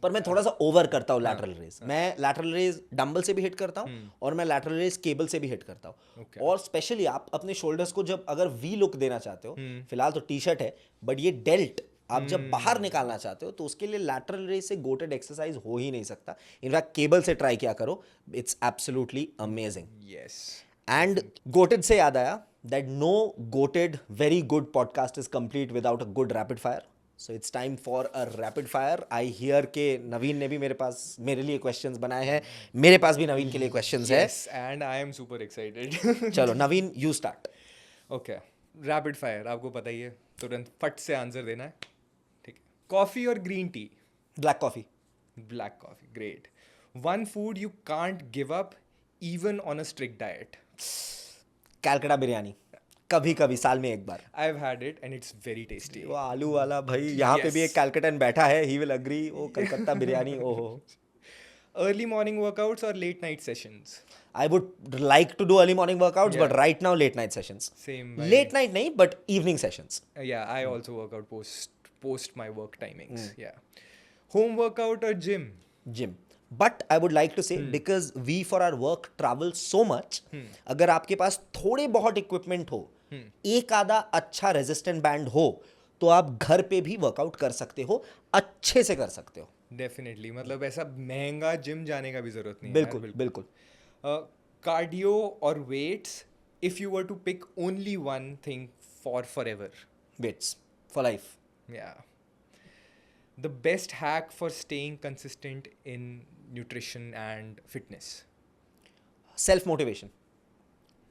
पर मैं थोड़ा सा ओवर करता हूँ लैटरल रेज. मैं लैटरल रेज डंबल से भी हिट करता हूँ और मैं लैटरल रेज केबल से भी हिट करता हूँ. और स्पेशली आप अपने शोल्डर्स को जब अगर वी लुक देना चाहते हो, फिलहाल तो टी शर्ट है, बट ये डेल्ट आप जब बाहर निकालना चाहते हो तो उसके लिए लैटरल रेज से गोटेड एक्सरसाइज हो ही नहीं सकता. इनफैक्ट केबल से ट्राई किया करो, it's absolutely amazing. Yes. And goated से याद आया that no goated very good podcast is complete without a good rapid fire. So it's time for a rapid fire. I hear के नवीन ने भी मेरे लिए क्वेश्चंस बनाए हैं, मेरे पास भी नवीन के लिए क्वेश्चंस है. Yes, and I am super excited. चलो Naveen, you start. Okay. Rapid fire आपको पता ही है, तुरंत फट से आंसर देना है. ठीक है. कॉफी और green tea? Black coffee. Black coffee. Great. One food you can't give up even on a strict diet. Calcutta biryani कभी कभी साल में एक बार. I've had it and it's very tasty. वो आलू वाला भाई यहाँ पे भी एक Yes. कैलकटन बैठा है, ही विल अग्री. वो कलकत्ता बिरयानी, ओहो. Early morning workouts or late night sessions? I would like to do early morning workouts, but Yeah. right now late night sessions. Same vibe. Late night नहीं, but evening sessions. Yeah, I also work out post my work timings. Yeah. Home workout or gym? Gym. But I would like to say because we for our work travel so much, अगर आपके पास थोड़े बहुत equipment हो, एक आधा अच्छा resistant band हो, तो आप घर पे भी वर्कआउट कर सकते हो, अच्छे से कर सकते हो. Definitely. मतलब ऐसा महंगा जिम जाने का भी जरूरत नहीं है. बिल्कुल बिल्कुल. Cardio or weights? If you were to pick only one thing for forever. Weights for life. Yeah. The best hack for staying consistent in nutrition and fitness. Self motivation.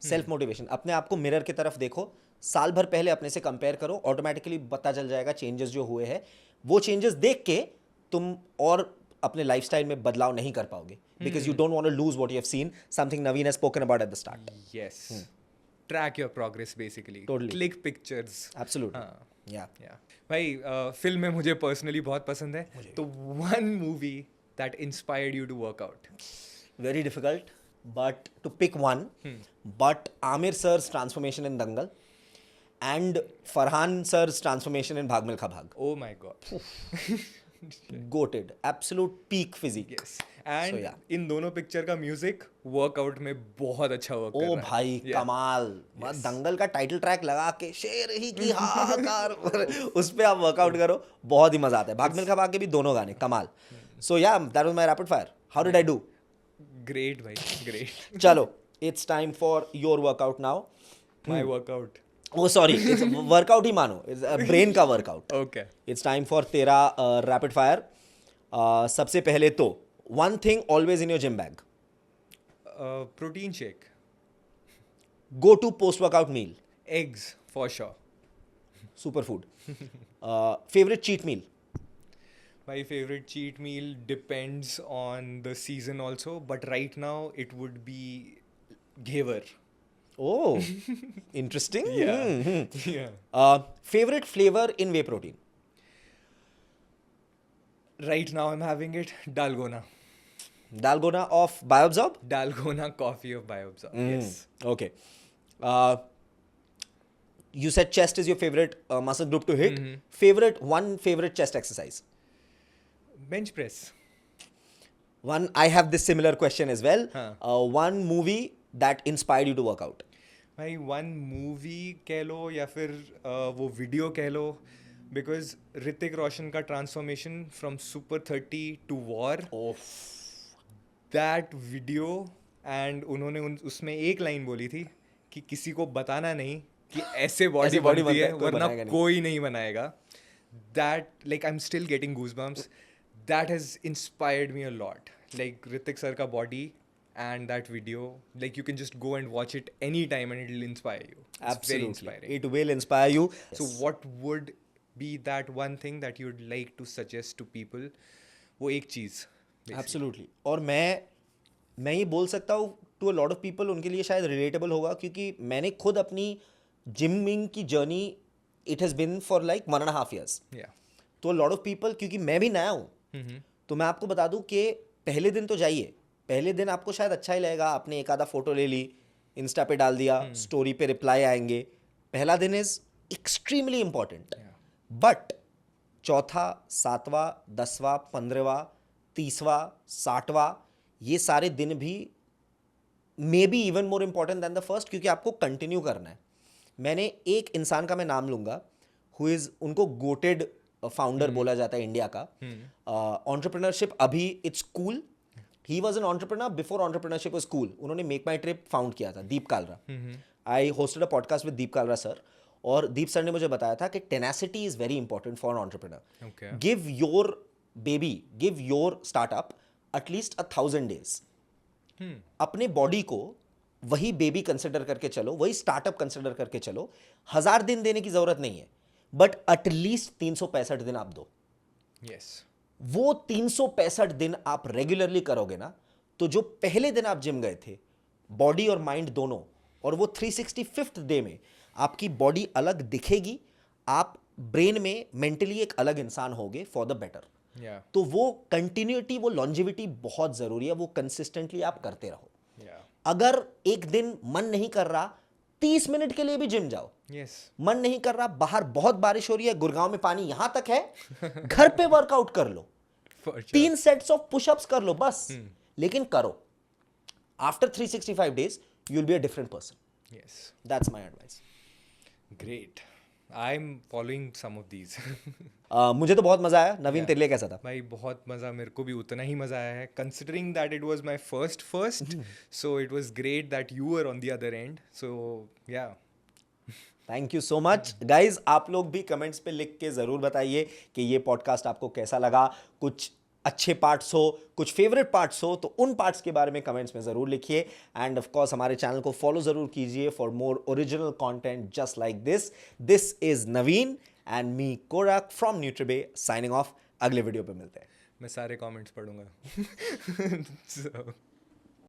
Self motivation. अपने आप को mirror की तरफ देखो, साल भर पहले अपने से कंपेयर करो, ऑटोमेटिकली पता चल जाएगा चेंजेस जो हुए हैं. वो चेंजेस देख के तुम और अपने लाइफस्टाइल में बदलाव नहीं कर पाओगे, because you don't want to lose what you have seen, something Naveen has spoken about at the start. Yes. Track your progress basically. Totally. Click pictures. Absolutely. हाँ. या Yeah. भाई फिल्म में मुझे पर्सनली बहुत पसंद है. तो one movie that inspired you to work out. very difficult, but to pick one, but Amir sir's transformation in Dangal and Farhan sir's transformation in Bhag Milkha Bhag. Oh my god. Goated, absolute peak physique. Yes. And So, yeah. इन दोनों picture का music workout में बहुत अच्छा work कर ओ रहा है. भाई Yeah. कमाल. दंगल का टाइटल ट्रैक लगा के शेर ही की हाहाकार उस पे आप वर्कआउट करो, बहुत ही मजा आता है. भाग मिल्खा भाग के भी दोनों गाने कमाल. So yeah that was my rapid fire. How did I do? Great भाई, great. चलो, it's time for your workout now. My workout. Oh sorry, it's workout ही मानो, ब्रेन का workout. Okay. It's time for तेरा rapid fire. सबसे पहले तो one thing always in your gym bag. Protein shake. Go to post workout meal. Eggs for sure. Super food. Favourite cheat meal. My favorite cheat meal depends on the season also, but right now it would be Ghevar. Oh, interesting. Yeah. Favorite flavor in whey protein. Right now I'm having it Dalgona. Dalgona of Bioabsorb. Dalgona coffee of Bioabsorb. Yes. Okay. You said chest is your favorite muscle group to hit. One favorite chest exercise. Bench press. One, I have this similar question as well. हाँ. One movie that inspired you to work out. भाई one movie कह लो या फिर वो video कह लो, because Hrithik Roshan का transformation from super 30 to War, that video. And उन्होंने उसमें एक लाइन बोली थी कि किसी को बताना नहीं कि ऐसे बॉडी body बनती है बनता है, कोई वरना बनाएगा नहीं. कोई नहीं बनाएगा. That like I am still getting goosebumps. That has inspired me a lot. Like Hrithik sir का body and that video, like you can just go and watch it anytime and it will inspire you. It's very Absolutely. inspiring. It will inspire you. So what would be that one thing that you would like to suggest to people? वो एक चीज़. Absolutely. और मैं ये बोल सकता हूँ to a lot of people, उनके लिए शायद रिलेटेबल होगा, क्योंकि मैंने खुद अपनी जिमिंग की journey, it has been for like 1.5 years. Yeah. तो लॉट ऑफ पीपल, क्योंकि मैं भी नया हूँ, तो मैं आपको बता दूँ कि पहले दिन तो जाइए, पहले दिन आपको शायद अच्छा ही लगेगा, आपने एक आधा फोटो ले ली, इंस्टा पे डाल दिया, स्टोरी पे रिप्लाई आएंगे. पहला दिन इज एक्सट्रीमली इंपॉर्टेंट. बट चौथा, 7वां, 10वां, 15वां, 30वां, 60वां, ये सारे दिन भी may be even more important than the first, क्योंकि आपको कंटिन्यू करना है. मैंने एक इंसान का मैं नाम लूंगा, हु इज, उनको गोटेड फाउंडर बोला जाता है इंडिया का. एंटरप्रेन्योरशिप अभी it's cool. He was an entrepreneur before entrepreneurship was cool. उन्होंने मेक माई ट्रिप फाउंड किया था, Deep Kalra. I hosted a podcast with Deep Kalra sir, और दीप सर ने मुझे बताया था कि tenacity is very important for an entrepreneur. Okay. Give your baby, give your startup at least 1000 days. अपने बॉडी को वही बेबी कंसिडर करके चलो, वही स्टार्टअप कंसिडर करके चलो. 1000 दिन देने की जरूरत नहीं है, बट एटलीस्ट 365 दिन आप दो. Yes. वो 365 दिन आप रेगुलरली करोगे ना, तो जो पहले दिन आप जिम गए थे बॉडी और माइंड दोनों, और वो 365th डे में आपकी बॉडी अलग दिखेगी, आप ब्रेन में मेंटली एक अलग इंसान होगे फॉर द बेटर। Yeah. तो वो कंटिन्यूटी, वो लॉन्जिविटी बहुत जरूरी है, वो कंसिस्टेंटली आप करते रहो। Yeah. अगर एक दिन मन नहीं कर रहा, 30 मिनट के लिए भी जिम जाओ। Yes. मन नहीं कर रहा, बाहर बहुत बारिश हो रही है, गुड़गांव में पानी यहां तक है, घर पे वर्कआउट कर लो, For sure. 3 sets of pushups कर लो बस, लेकिन करो। After 365 days you will be a different person. Yes. That's my advice. Great. I'm following some of these. मुझे तो बहुत मजा आया। नवीन, तेरे लिए कैसा था? भाई बहुत मज़ा, मेरे को भी उतना ही मज़ा आया है, considering that it was my first so it was great that you were on the other end, so yeah thank you so much guys. आप लोग भी कमेंट्स पे लिख के ज़रूर बताइए कि ये पॉडकास्ट आपको कैसा लगा। कुछ अच्छे पार्ट्स हो, कुछ फेवरेट पार्ट्स हो, तो उन पार्ट्स के बारे में कमेंट्स में ज़रूर लिखिए। एंड ऑफ कोर्स हमारे चैनल को फॉलो ज़रूर कीजिए for more original content just like this. This is Naveen and me Korak from Nutrabay signing off. अगले वीडियो पे मिलते हैं। मैं सारे कमेंट्स पढ़ूंगा। So